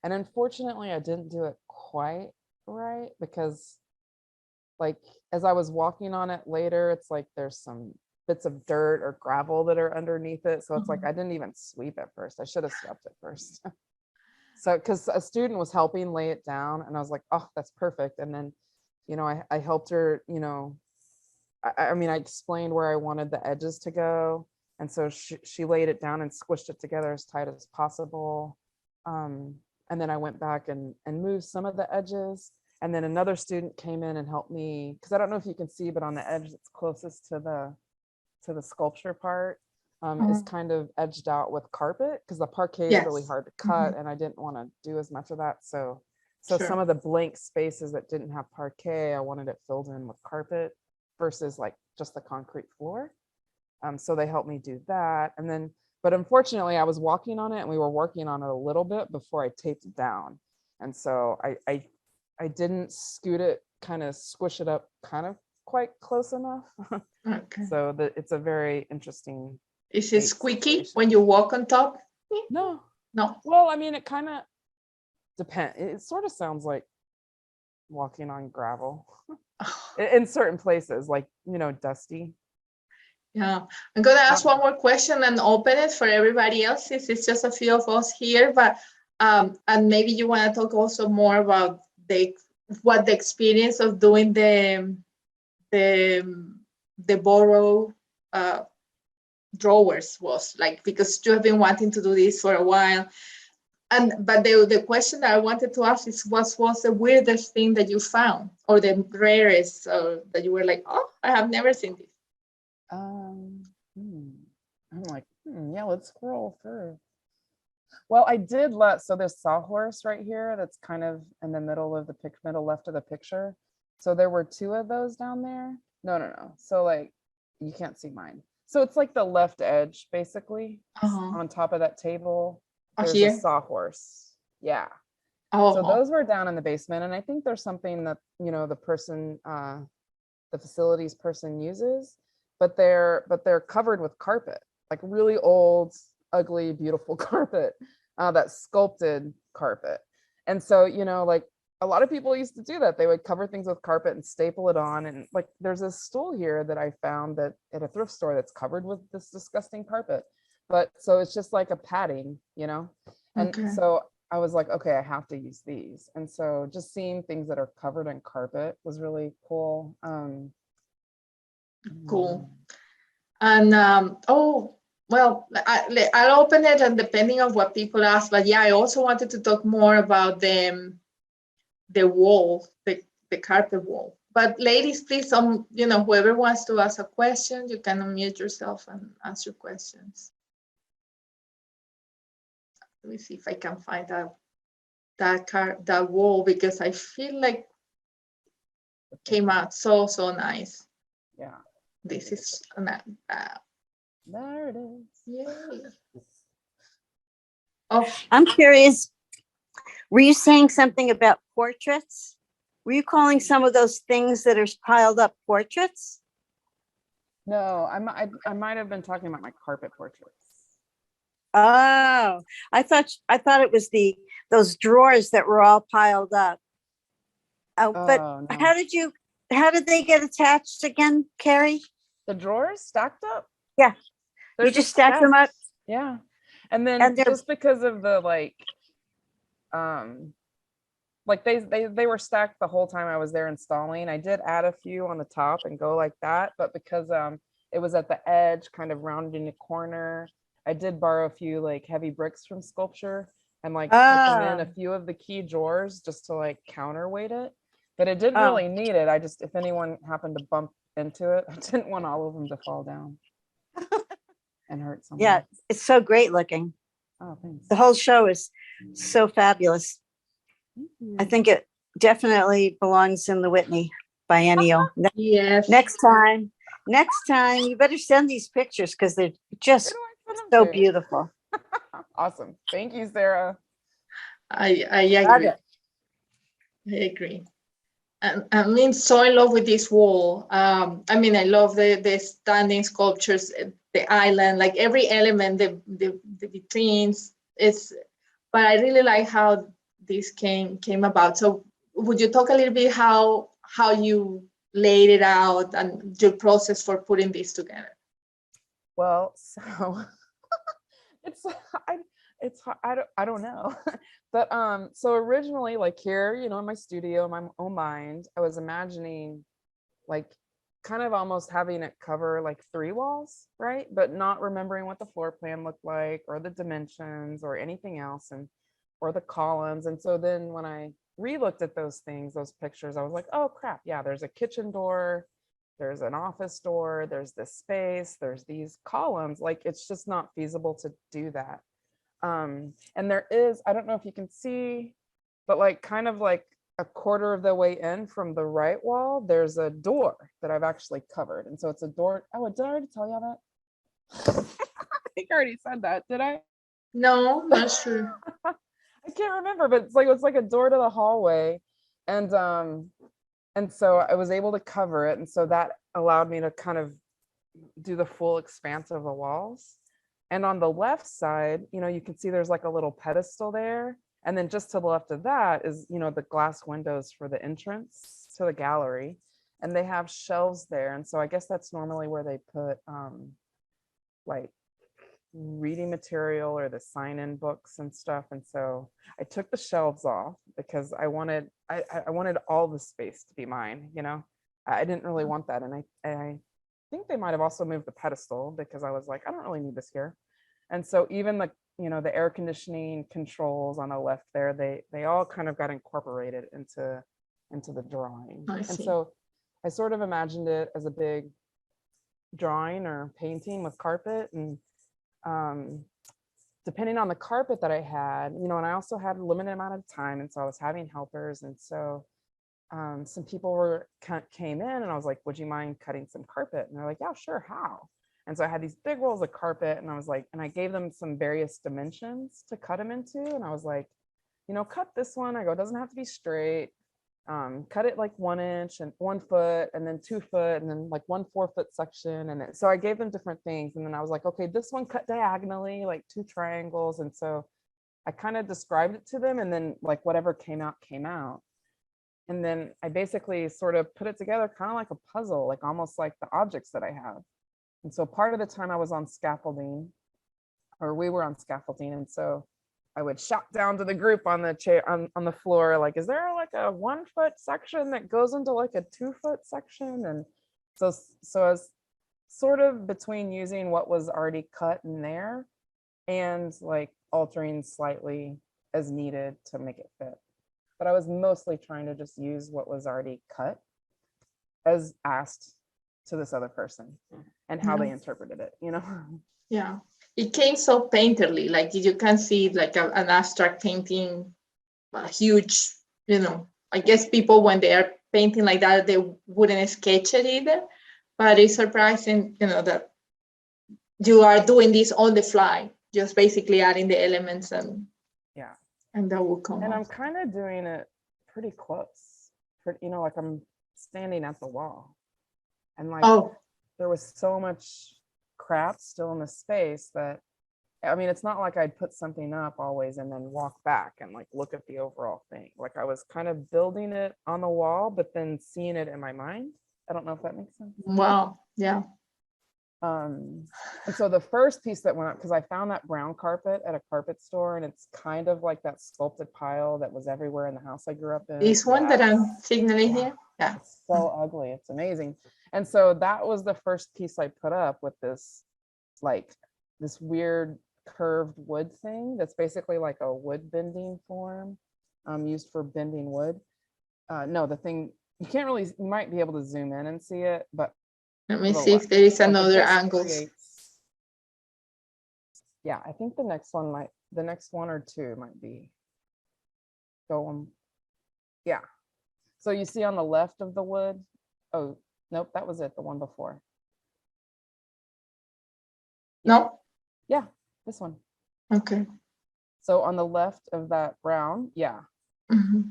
And unfortunately, I didn't do it quite right because like as I was walking on it later, it's like there's some bits of dirt or gravel that are underneath it. So it's like I didn't even sweep it first. I should have swept it first. So because a student was helping lay it down and I was like, oh, that's perfect. And then, I helped her, I mean, I explained where I wanted the edges to go. And so she laid it down and squished it together as tight as possible. And then I went back and moved some of the edges. And then another student came in and helped me, because I don't know if you can see, but on the edge that's closest to the sculpture part is kind of edged out with carpet because the parquet is really hard to cut and I didn't want to do as much of that. So some of the blank spaces that didn't have parquet, I wanted it filled in with carpet versus like just the concrete floor. So they helped me do that. And then, but unfortunately I was walking on it and we were working on it a little bit before I taped it down. And so I didn't scoot it, kind of squish it up kind of quite close enough. Okay. So that it's a very interesting. Is it squeaky when you walk on top? No. No. Well, I mean, it kind of depends. It sort of sounds like walking on gravel in certain places, like, dusty. Yeah. I'm going to ask one more question and open it for everybody else, since it's just a few of us here, but and maybe you want to talk also more about what the experience of doing the borrow drawers was like, because you have been wanting to do this for a while. But the question that I wanted to ask is, what was the weirdest thing that you found, or the rarest, that you were like, oh, I have never seen this? I'm like, yeah, let's scroll through. Well, I did so there's sawhorse right here that's kind of in the middle of the middle left of the picture. So there were 2 of those down there. No. So like, you can't see mine. So it's like the left edge, basically, on top of that table. There's a sawhorse. Yeah. So those were down in the basement. And I think there's something that, the person, the facilities person uses, but they're covered with carpet, like really old, ugly, beautiful carpet. that sculpted carpet. And so, you know, like a lot of people used to do that. They would cover things with carpet and staple it on. And like, there's a stool here that I found that at a thrift store that's covered with this disgusting carpet. But so it's just like a padding, you know? And Okay. so I was like, okay, I have to use these. And so just seeing things that are covered in carpet was really cool. Cool. And oh, well, I'll open it, and depending on what people ask, but yeah, I also wanted to talk more about the wall, the carpet wall. But ladies, please, you know, whoever wants to ask a question, you can unmute yourself and ask your questions. Let me see if I can find that wall, because I feel like it came out so nice. Yeah. This is There it is. yay. Oh, I'm curious, were you saying something about portraits? Were you calling some of those things that are piled up portraits? No, I might have been talking about my carpet portraits. Oh, I thought it was those drawers that were all piled up. Oh, but Oh, no. how did they get attached again, Kerry? The drawers stacked up? Yeah. They're You just stacked them up? Yeah. And then And they're- just because of the they were stacked the whole time I was there installing. I did add a few on the top and go like that, but because it was at the edge, kind of rounded in a corner, I did borrow a few like heavy bricks from sculpture and like put them in a few of the key drawers just to like counterweight it. But it didn't really need it. I just, if anyone happened to bump into it, I didn't want all of them to fall down and hurt someone. Yeah, it's so great looking. Oh, thanks. The whole show is so fabulous. I think it definitely belongs in the Whitney biennial. yes. Next time you better send these pictures because they're just so beautiful. Awesome. Thank you, Sarah. I agree. I agree. And I mean, so in love with this wall. I mean, I love the standing sculptures, the island, like every element, the vitrines. But I really like how this came about. So would you talk a little bit how you laid it out and your process for putting this together? Well, so I don't know. But so originally, like here, you know, in my studio, in my own mind, I was imagining like kind of almost having it cover like 3 walls, right? But not remembering what the floor plan looked like or the dimensions or anything else, and or the columns. And so then when I re-looked at those things, those pictures, I was like, oh crap, yeah, there's a kitchen door, there's an office door, there's this space, there's these columns. Like it's just not feasible to do that. And there is, I don't know if you can see, but like kind of like a quarter of the way in from the right wall, there's a door that I've actually covered. And so it's a door. Oh, did I already tell you that? I think I already said that. Did I? No, not sure. I can't remember, but it's like a door to the hallway. And so I was able to cover it. And so that allowed me to kind of do the full expanse of the walls. And on the left side, you know, you can see there's like a little pedestal there. And then just to the left of that is, you know, the glass windows for the entrance to the gallery. And they have shelves there. And so I guess that's normally where they put like reading material or the sign-in books and stuff. And so I took the shelves off because I wanted all the space to be mine, you know. I didn't really want that. And I think they might have also moved the pedestal because I was like, I don't really need this here. And so even the, you know, the air conditioning controls on the left there, they all kind of got incorporated into the drawing. And so I sort of imagined it as a big drawing or painting with carpet. And depending on the carpet that I had, you know, and I also had a limited amount of time. And so I was having helpers. And so some people came in and I was like, would you mind cutting some carpet? And they're like, yeah, sure, how? And so I had these big rolls of carpet and I was like, and I gave them some various dimensions to cut them into. And I was like, you know, cut this one. I go, it doesn't have to be straight. Cut it like 1 inch and 1 foot and then 2 foot and then like 1 4-foot section. And then, so I gave them different things. And then I was like, okay, this one cut diagonally, like 2 triangles. And so I kind of described it to them, and then like whatever came out, came out. And then I basically sort of put it together kind of like a puzzle, like almost like the objects that I have. And so part of the time I was on scaffolding, or we were on scaffolding. And so I would shout down to the group on the chair, on the floor, like, is there like a 1 foot section that goes into like a 2 foot section? And so I was sort of between using what was already cut in there and like altering slightly as needed to make it fit. But I was mostly trying to just use what was already cut as asked to this other person and how they interpreted it, you know? Yeah, it came so painterly, like you can see like an abstract painting, a huge, you know, I guess people when they are painting like that, they wouldn't sketch it either, but it's surprising, you know, that you are doing this on the fly, just basically adding the elements and yeah, and that will come and up. I'm kind of doing it pretty close, you know, like I'm standing at the wall, and like there was so much crap still in the space that, I mean, it's not like I'd put something up always and then walk back and like look at the overall thing. Like I was kind of building it on the wall, but then seeing it in my mind. I don't know if that makes sense. Wow, yeah. And so the first piece that went up, because I found that brown carpet at a carpet store, and it's kind of like that sculpted pile that was everywhere in the house I grew up in. This one that I'm signaling here, yeah. It's so ugly, it's amazing. And so that was the first piece I put up with this, like this weird curved wood thing that's basically like a wood bending form used for bending wood. No, the thing, you can't really, you might be able to zoom in and see it, but let me see if there is another angle. Yeah, I think the next one or two might be going. Yeah. So you see on the left of the wood. Oh, nope, that was it, the one before. No? Yeah, this one. Okay. So on the left of that brown, yeah. Mm-hmm.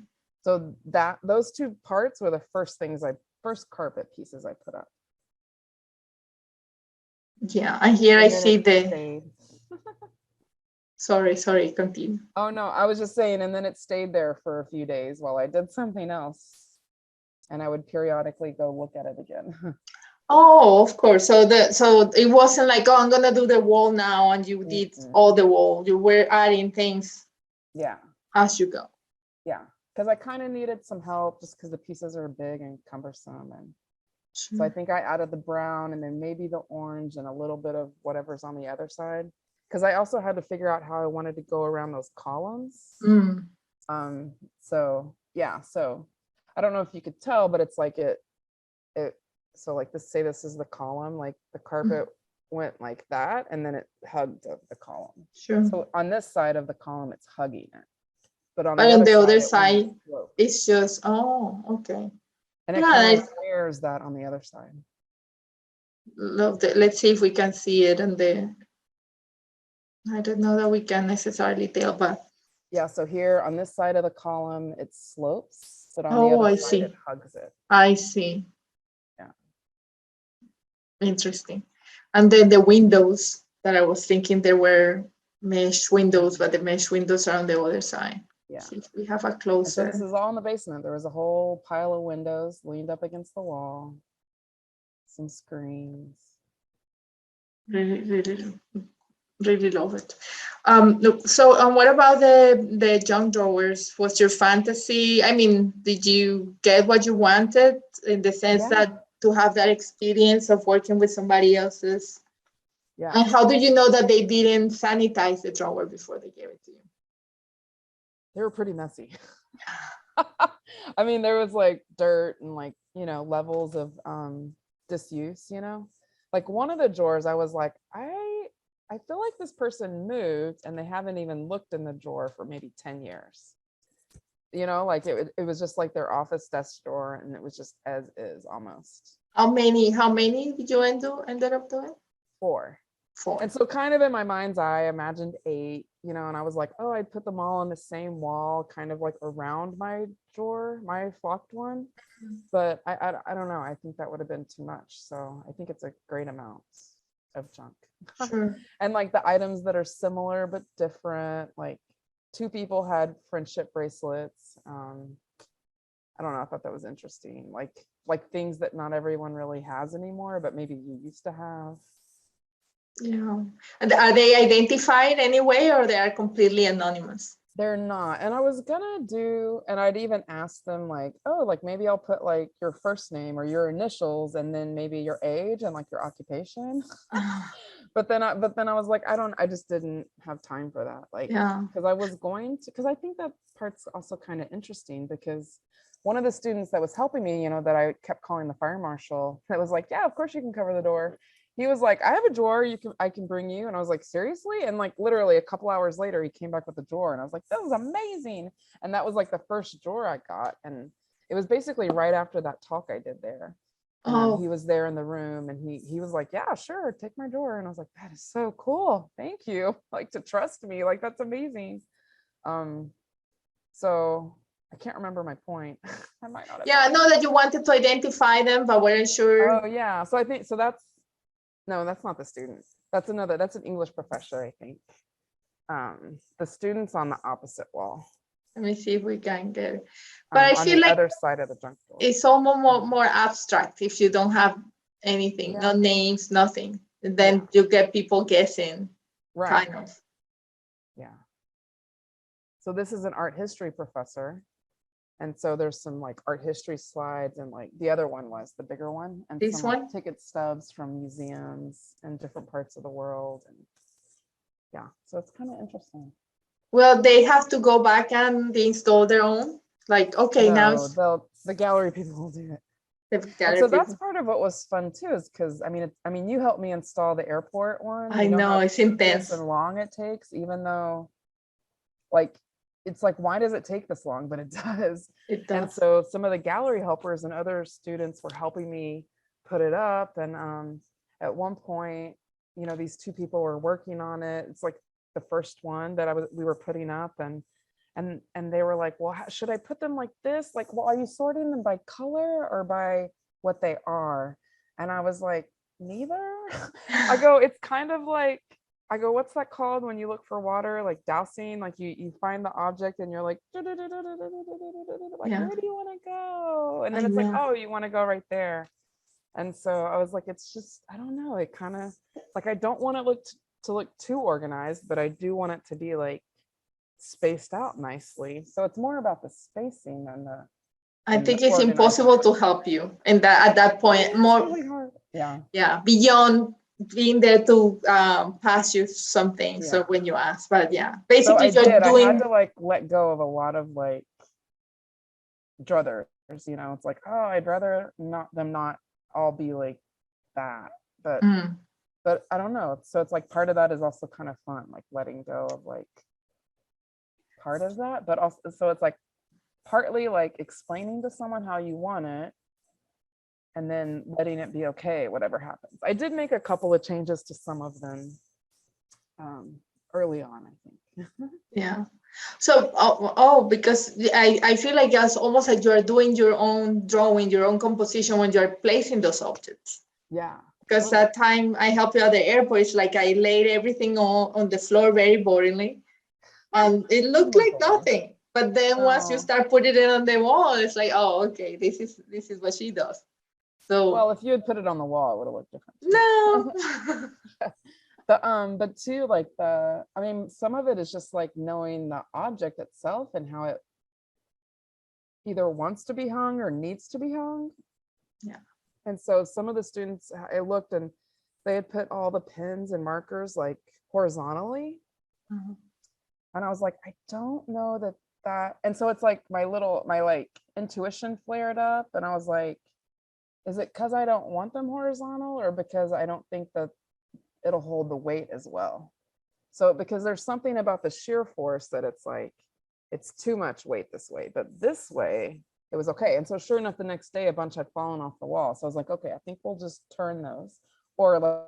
So those two parts were the first carpet pieces I put up. Yeah, and here I see the. Sorry, continue. Oh no, I was just saying, and then it stayed there for a few days while I did something else. And I would periodically go look at it again. Oh, of course. So it wasn't like, oh, I'm gonna do the wall now, and you did all the wall. You were adding things. Yeah. As you go. Yeah, because I kind of needed some help just because the pieces are big and cumbersome, and so I think I added the brown and then maybe the orange and a little bit of whatever's on the other side, because I also had to figure out how I wanted to go around those columns. So yeah, so I don't know if you could tell, but it's like it so like this is the column, like the carpet went like that and then it hugged the column. Sure. So on this side of the column it's hugging it, but on the the other side it's just, okay. And it kind of mirrors that on the other side. Let's see if we can see it on the. I don't know that we can necessarily tell, but. Yeah, so here on this side of the column, it slopes, but on the other side, it hugs it. I see. Yeah. Interesting. And then the windows that I was thinking there were mesh windows, but the mesh windows are on the other side. Yeah. See if we have a closer. So this is all in the basement. There was a whole pile of windows leaned up against the wall. Some screens. Really love it. Look, so what about the junk drawers? Was your fantasy? I mean, did you get what you wanted in the sense that to have that experience of working with somebody else's? Yeah. And how do you know that they didn't sanitize the drawer before they gave it to you? They were pretty messy. I mean, there was like dirt and like, you know, levels of disuse, you know, like one of the drawers, I was like, I feel like this person moved and they haven't even looked in the drawer for maybe 10 years. You know, like it was just like their office desk drawer and it was just as is almost. How many did you ended up doing? 4. And so kind of in my mind's eye, I imagined 8, you know, and I was like, oh, I'd put them all on the same wall, kind of like around my drawer, my flocked one. But I don't know. I think that would have been too much. So I think it's a great amount of junk. Sure. And like the items that are similar but different, like 2 people had friendship bracelets. I don't know, I thought that was interesting. Like things that not everyone really has anymore, but maybe you used to have. Yeah. And are they identified anyway, or they are completely anonymous? They're not. And I was gonna do, and I'd even ask them like, oh, like maybe I'll put like your first name or your initials and then maybe your age and like your occupation. But then I was like, I just didn't have time for that. Like, Yeah. because I think that part's also kind of interesting, because one of the students that was helping me, you know, that I kept calling the fire marshal, that was like, yeah, of course you can cover the door. He was like, I have a drawer I can bring you. And I was like, seriously? And like literally a couple hours later, he came back with a drawer and I was like, this is amazing. And that was like the first drawer I got. And it was basically right after that talk I did there. And he was there in the room and he was like, yeah, sure, take my drawer. And I was like, that is so cool. Thank you. Like, to trust me, like, that's amazing. So I can't remember my point. I might not have. Yeah, I know that you wanted to identify them, but weren't sure. Oh yeah. So I think, so that's not the student. That's an English professor, I think. The student's on the opposite wall. Let me see if we can get it. But I feel on the like other side of the junk drawer. it's almost more abstract if you don't have anything, Yeah. no names, nothing. And then you get people guessing, Right. kind of. Yeah. So this is an art history professor. And so there's some like art history slides, and like the other one was the bigger one, and This some like, one? ticket stubs from museums in different parts of the world. And yeah, so it's kind of interesting. Well, they have to go back and install their own. Like, okay, now No, it's the gallery people will do it. the And gallery so that's people. part of what was fun too, is because I mean you helped me install the airport one. I You know, how it's tedious intense. and long it takes, even though like it's like, why does it take this long? But it does. It And does. so some of the gallery helpers and other students were helping me put it up. And at one point, you know, these 2 people were working on it. It's like the first one that we were putting up, and they were like, well, should I put them like this? Like, well, are you sorting them by color or by what they are? And I was like, neither. I go, it's kind of like, I go, what's that called when you look for water, like dowsing? Like you find the object and you're like, like, Yeah. where do you want to go? And then I it's like, know. oh, you want to go right there. And so I was like, it's just, I don't know. It kind of like, I don't want it to look too organized, but I do want it to be like spaced out nicely. So it's more about the spacing than the. I think the it's impossible to help you. And that at that point, It's more, really hard. Yeah. yeah, beyond being there to pass you something. So Yeah. when you ask, but yeah, So basically I you're did. I doing. had to like let go of a lot of like druthers. You know, it's like, oh, I'd rather not all be like that. But I don't know. So it's like part of that is also kind of fun, like letting go of like part of that, but also so it's like partly like explaining to someone how you want it, and then letting it be okay, whatever happens. I did make a couple of changes to some of them early on, I think. Yeah. So, because I feel like it's almost like you're doing your own drawing, your own composition when you're placing those objects. Yeah. Because that time I helped you at the airport, it's like I laid everything on the floor very boringly. And it looked like nothing. But then once you start putting it on the wall, it's like, oh, okay, this is what she does. So well, if you had put it on the wall, it would have looked different. No. But too, like I mean, some of it is just like knowing the object itself and how it either wants to be hung or needs to be hung. Yeah. And so some of the students, I looked and they had put all the pins and markers like horizontally. And I was like, I don't know that. And so it's like my like intuition flared up, and I was like, is it because I don't want them horizontal, or because I don't think that it'll hold the weight as well? So because there's something about the shear force that it's like, it's too much weight this way, but this way it was okay. And so sure enough, the next day a bunch had fallen off the wall. So I was like, okay, I think we'll just turn those, or like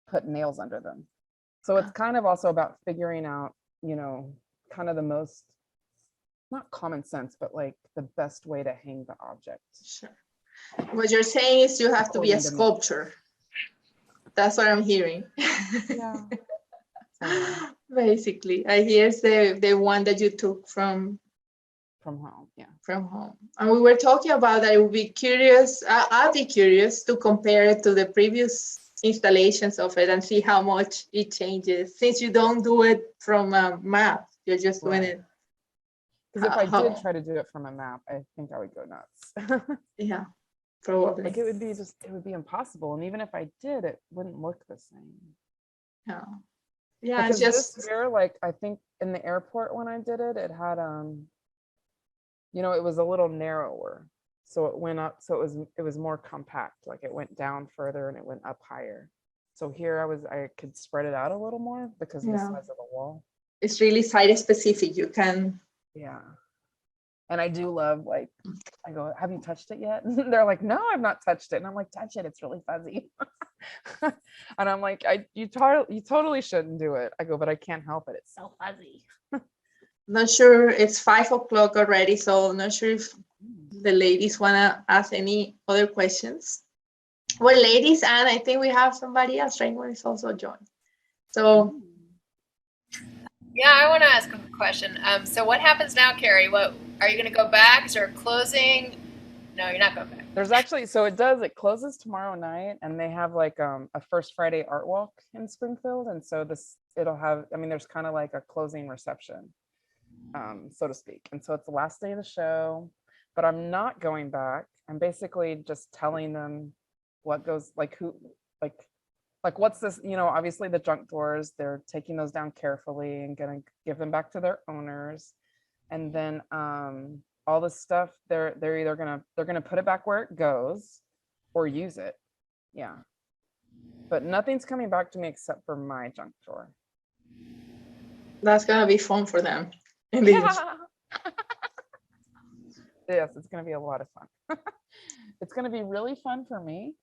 put nails under them. So it's kind of also about figuring out, you know, kind of the most, not common sense, but like the best way to hang the object. Sure. What you're saying is you have to be a sculptor. That's what I'm hearing. Yeah. Basically, here's the one that you took from home. Yeah. From home. And we were talking about that. I would be curious. I'll be curious to compare it to the previous installations of it and see how much it changes. Since you don't do it from a map, you're just doing it. Because if I did try to do it from a map, I think I would go nuts. Yeah, probably. Like it would be impossible. And even if I did, it wouldn't look the same. Yeah. Yeah, because it's just this year, like I think in the airport when I did it, it had you know, it was a little narrower. So it went up, so it was more compact, like it went down further and it went up higher. So here I could spread it out a little more because of the size of the wall. It's really site specific. You can. Yeah. And I do love, like, I go, have you touched it yet? They're like, no, I've not touched it. And I'm like, touch it, it's really fuzzy. And I'm like, you totally shouldn't do it. I go, but I can't help it. It's so fuzzy. Not sure, it's 5 o'clock already, so not sure if the ladies want to ask any other questions. Well, ladies, and I think we have somebody else, right, who is also joined. So. Yeah, I want to ask a question. So what happens now, Kerry? What are you going to go back? Is there a closing? No, you're not going back. There's actually, so it closes tomorrow night, and they have like a First Friday art walk in Springfield. And so it'll have, I mean, there's kind of like a closing reception, so to speak. And so it's the last day of the show, but I'm not going back. I'm basically just telling them what goes, like what's this, you know, obviously the junk drawers, they're taking those down carefully and gonna give them back to their owners. And then all this stuff, they're either gonna put it back where it goes or use it. Yeah. But nothing's coming back to me except for my junk drawer. That's gonna be fun for them. Indeed. Yes, it's gonna be a lot of fun. It's gonna be really fun for me.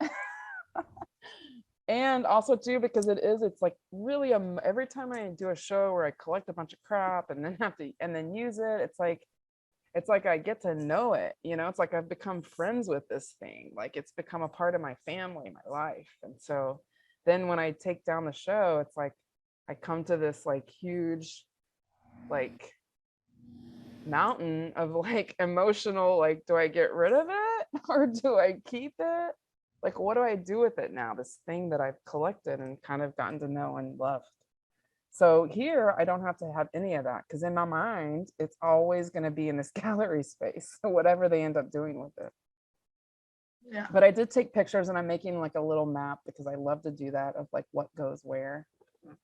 And also too, because it's like really every time I do a show where I collect a bunch of crap and then use it, it's like I get to know it, you know. It's like I've become friends with this thing, like it's become a part of my family, my life. And so then when I take down the show, it's like I come to this like huge like mountain of like emotional, like, do I get rid of it or do I keep it? Like, what do I do with it now? This thing that I've collected and kind of gotten to know and loved. So here, I don't have to have any of that, because in my mind, it's always going to be in this gallery space, whatever they end up doing with it. Yeah. But I did take pictures, and I'm making like a little map because I love to do that of like what goes where.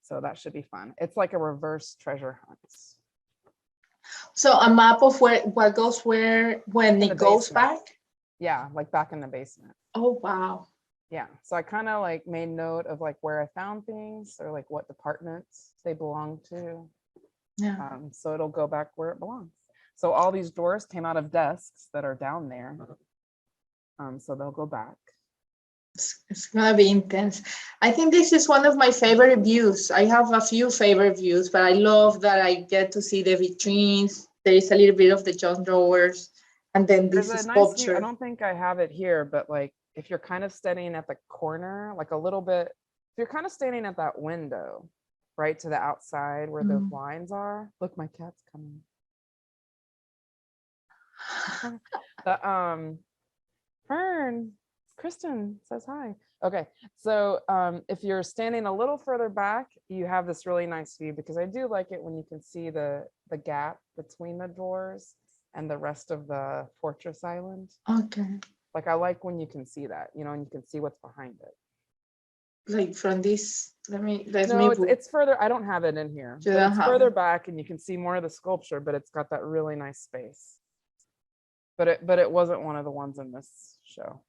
So that should be fun. It's like a reverse treasure hunt. So a map of what goes where when it goes back? Yeah, like back in the basement. Oh, wow. Yeah, so I kind of like made note of like where I found things or like what departments they belong to. Yeah. So it'll go back where it belongs. So all these drawers came out of desks that are down there. So they'll go back. It's gonna be intense. I think this is one of my favorite views. I have a few favorite views, but I love that I get to see the vitrines. There is a little bit of the junk drawers, and then this There's a sculpture. nice view. I don't think I have it here, but like if you're kind of standing at the corner, like a little bit, if you're kind of standing at that window, right to the outside where the blinds are. Look, my cat's coming. The Fern, Kristen says hi. Okay, so if you're standing a little further back, you have this really nice view, because I do like it when you can see the gap between the drawers and the rest of the fortress island. Okay. Like I like when you can see that, you know, and you can see what's behind it. Like from this, it's further. I don't have it in here. But it's further back, and you can see more of the sculpture, but it's got that really nice space. But it wasn't one of the ones in this show.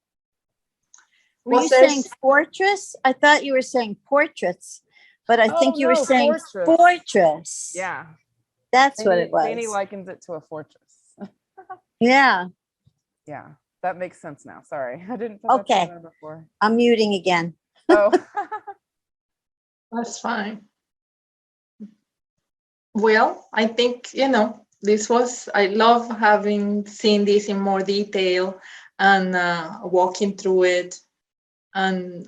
Were you saying fortress? I thought you were saying portraits, but I think you were saying fortress. Yeah. That's what it was. Danny likens it to a fortress. Yeah. Yeah. That makes sense now. Sorry. I didn't put that together before. I'm muting again. Oh. That's fine. Well, I think, you know, I love having seen this in more detail and walking through it. And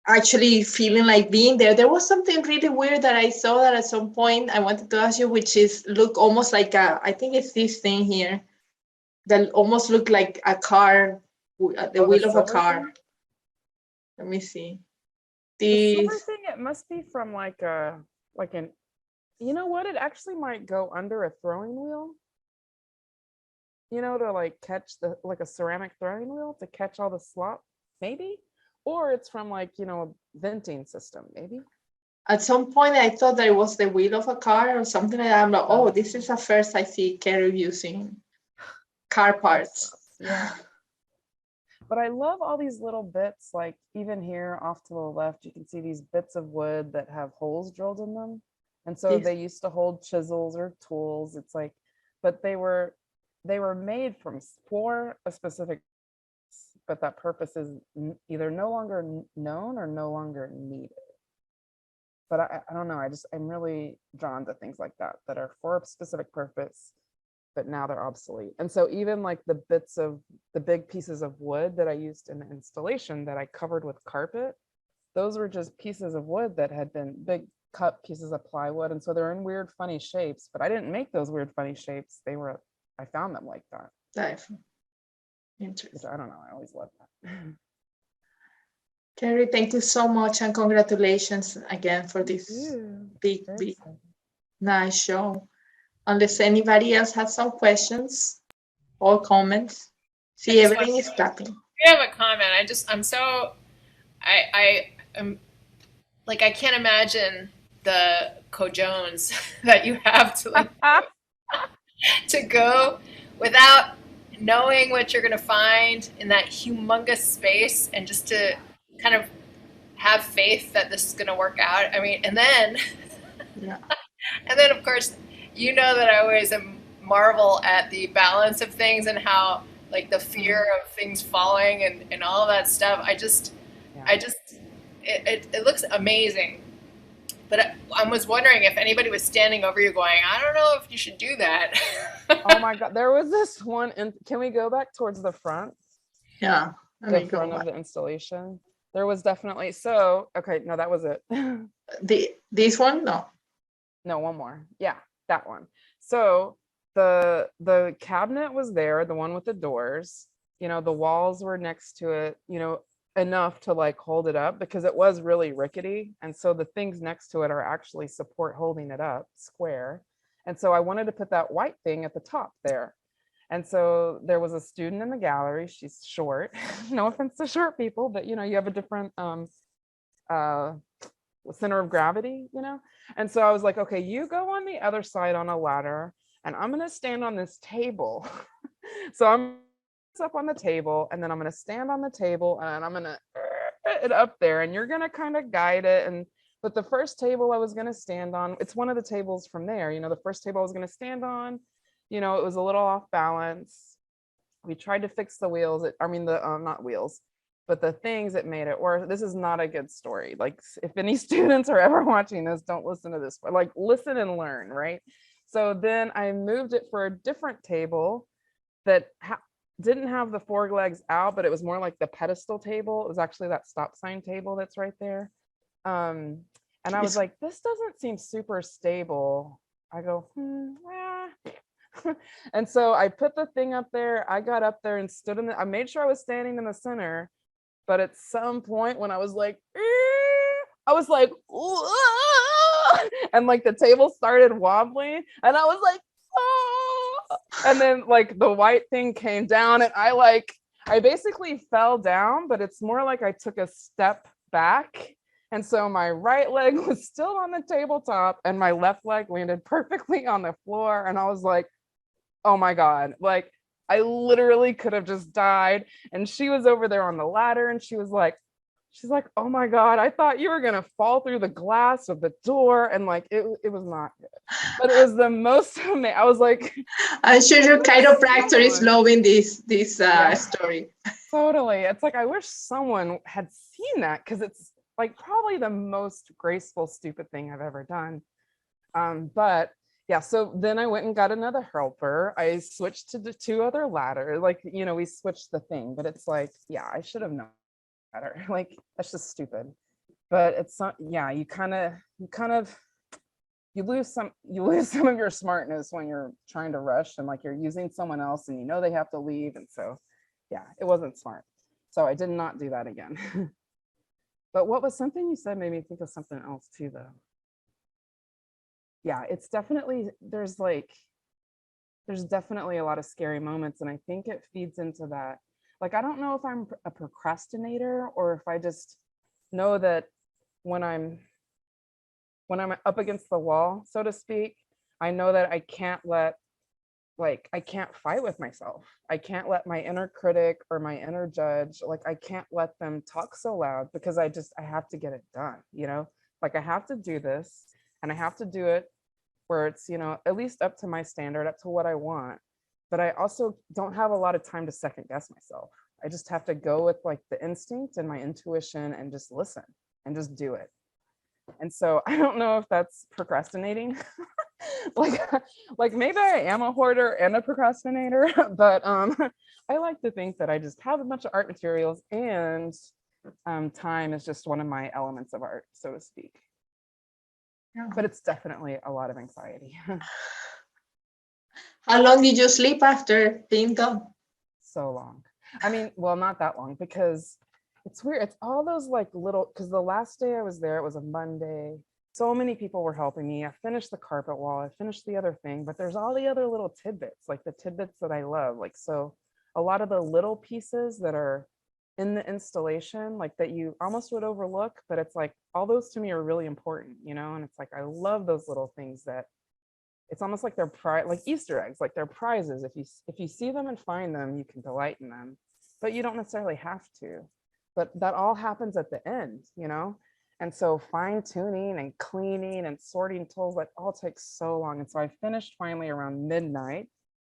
actually feeling like being there. There was something really weird that I saw that at some point I wanted to ask you, which is look almost like I think it's this thing here that almost look like a car, the Oh, the wheel of a silver car. thing? Let me see. The silver This, thing, it must be from like an, you know what? It actually might go under a throwing wheel. You know, to like catch the, like a ceramic throwing wheel to catch all the slop, maybe? Or it's from like, you know, a venting system, maybe? at some point I thought that it was the wheel of a car or something like that. I'm like, oh, Oh. this is a first I see Kerry using car parts. Yeah. But I love all these little bits, like even here off to the left, you can see these bits of wood that have holes drilled in them. And so Yes. they used to hold chisels or tools. It's like, but they were made for a specific, but that purpose is either no longer known or no longer needed. But I don't know, I'm really drawn to things like that are for a specific purpose, but now they're obsolete. And so even like the big pieces of wood that I used in the installation that I covered with carpet, those were just pieces of wood that had been big cut pieces of plywood. And so they're in weird, funny shapes, but I didn't make those weird, funny shapes. I found them like that. That's Which interesting. I don't know, I always love that. Kerry, thank you so much and congratulations again for this big, Very big, exciting. nice show. Unless anybody else has some questions or comments. See, just everything is clapping. I have a comment. I am like, I can't imagine the co-Jones that you have to like to go without knowing what you're going to find in that humongous space and just to kind of have faith that this is going to work out. I mean, and then Yeah. and then of course, you know that I always marvel at the balance of things and how like the fear of things falling and all of that stuff. It looks amazing. But I was wondering if anybody was standing over you going, I don't know if you should do that. Oh my God, there was this one, can we go back towards the front? Yeah. The front of the installation? There was definitely, so, okay, no, that was it. This one? No. No, one more. Yeah, that one. So the cabinet was there, the one with the doors, you know, the walls were next to it, you know, enough to like hold it up because it was really rickety. And so the things next to it are actually support holding it up square. And so I wanted to put that white thing at the top there. And so there was a student in the gallery. She's short. No offense to short people, but you know, you have a different center of gravity, you know? And so I was like, okay, you go on the other side on a ladder and I'm gonna stand on this table. So I'm up on the table and then I'm gonna stand on the table and I'm gonna it up there and you're gonna kind of guide it. And but the first table I was gonna stand on, it's one of the tables from there, you know, the first table I was gonna stand on, you know, it was a little off balance. We tried to fix the wheels, not wheels, but the things that made it worse. This is not a good story. Like if any students are ever watching this, don't listen to this, like listen and learn, right? So then I moved it for a different table that didn't have the four legs out, but it was more like the pedestal table. It was actually that stop sign table that's right there. And I was like, this doesn't seem super stable. I go, and so I put the thing up there. I got up there and stood in I made sure I was standing in the center. But at some point when I was like, I was like, and like the table started wobbling and I was like, oh, and then like the white thing came down and I basically fell down, but it's more like I took a step back. And so my right leg was still on the tabletop and my left leg landed perfectly on the floor. And I was like, oh my God, like I literally could have just died. And she was over there on the ladder and she's like, oh my God, I thought you were gonna fall through the glass of the door. And like, it was not good, but it was the most amazing. I was like, I'm sure your chiropractor is loving this story. Totally. It's like, I wish someone had seen that because it's like probably the most graceful, stupid thing I've ever done. But yeah, so then I went and got another helper. I switched to the two other ladders. Like, you know, we switched the thing, but it's like, yeah, I should have known better. Like, that's just stupid. but it's yeah, you lose some of your smartness when you're trying to rush and like you're using someone else and you know they have to leave. And so yeah, it wasn't smart. So I did not do that again. But what was something you said made me think of something else too, though. Yeah, it's definitely, there's definitely a lot of scary moments. And I think it feeds into that. Like, I don't know if I'm a procrastinator or if I just know that when I'm up against the wall, so to speak, I know that I can't fight with myself. I can't let my inner critic or my inner judge, like I can't let them talk so loud because I have to get it done, you know? Like I have to do this and I have to do it where it's, you know, at least up to my standard, up to what I want. But I also don't have a lot of time to second guess myself. I just have to go with like the instinct and my intuition and just listen and just do it. And so I don't know if that's procrastinating. like maybe I am a hoarder and a procrastinator, but I like to think that I just have a bunch of art materials and time is just one of my elements of art, so to speak. Yeah. But it's definitely a lot of anxiety. How long did you sleep after being done? So long. I mean, well, not that long because it's weird. It's all those like little, because the last day I was there, it was a Monday. So many people were helping me. I finished the carpet wall. I finished the other thing, but there's all the other little tidbits, like the tidbits that I love. Like, so a lot of the little pieces that are in the installation, like that you almost would overlook, but it's like, all those to me are really important, you know? And it's like, I love those little things that it's almost like they're like Easter eggs, like they're prizes. If you see them and find them, you can delight in them, but you don't necessarily have to. But that all happens at the end, you know? And so fine tuning and cleaning and sorting tools, that all takes so long. And so I finished finally around midnight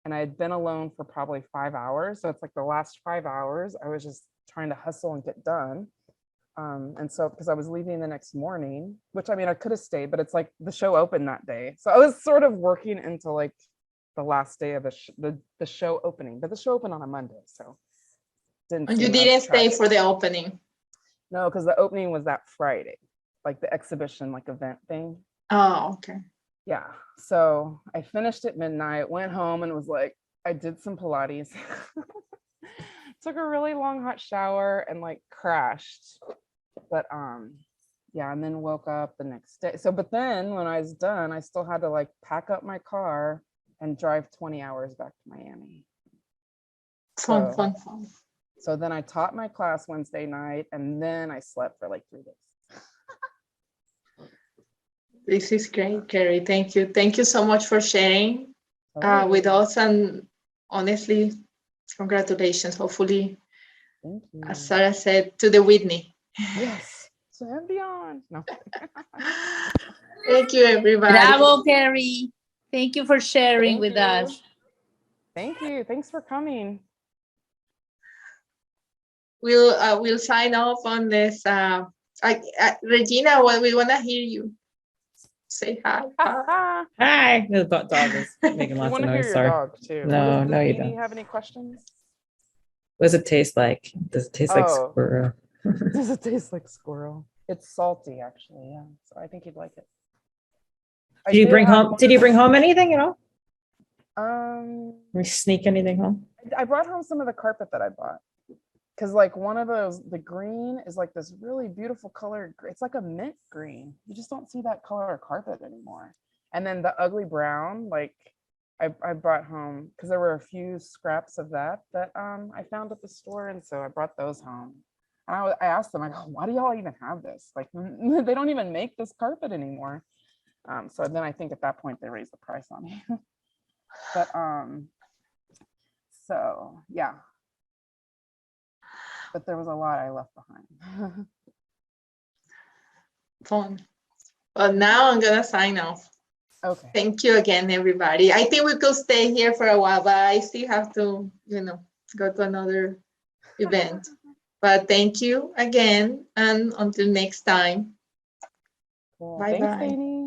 and I had been alone for probably 5 hours. So it's like the last 5 hours, I was just trying to hustle and get done. And so because I was leaving the next morning, which I mean, I could have stayed, but it's like the show opened that day. So I was sort of working into like the last day of the show opening, but the show opened on a Monday. So And you didn't stay for the opening? No, because the opening was that Friday, like the exhibition, like event thing. Oh, okay. Yeah. So I finished at midnight, went home and was like, I did some Pilates, took a really long hot shower and like crashed. But yeah, and then woke up the next day. So, but then when I was done, I still had to like pack up my car and drive 20 hours back to Miami. Fun. So then I taught my class Wednesday night and then I slept for like 3 days. This is great, Kerry. Thank you. Thank you so much for sharing with us. And honestly, congratulations. Hopefully, as Sarah said, to the Whitney. Yes. So and beyond. No. Thank you, everybody. Bravo, Kerry. Thank you for sharing with us. Thank you. Thanks for coming. We'll sign off on this. Regina, well, we want to hear you say hi. Hi. The dog is making lots of noise. Sorry. Dog too. No, does no, you Beanie don't. have any questions? What does it taste like? Does it taste like squirrel? Does it taste like squirrel? It's salty, actually. Yeah. So I think he'd like it. Did you bring home anything at all? We sneak anything home? I brought home some of the carpet that I bought. Because like one of those, the green is like this really beautiful color. It's like a mint green. You just don't see that color of carpet anymore. And then the ugly brown, like I brought home because there were a few scraps of that I found at the store. And so I brought those home. And I asked them, I go, why do y'all even have this? Like they don't even make this carpet anymore. So then I think at that point they raised the price on me. But so yeah. But there was a lot I left behind. Fun. Well, now I'm gonna sign off. Okay. Thank you again, everybody. I think we could stay here for a while, but I still have to, go to another event. But thank you again, and until next time. Cool. Bye-bye. Thanks, Amy.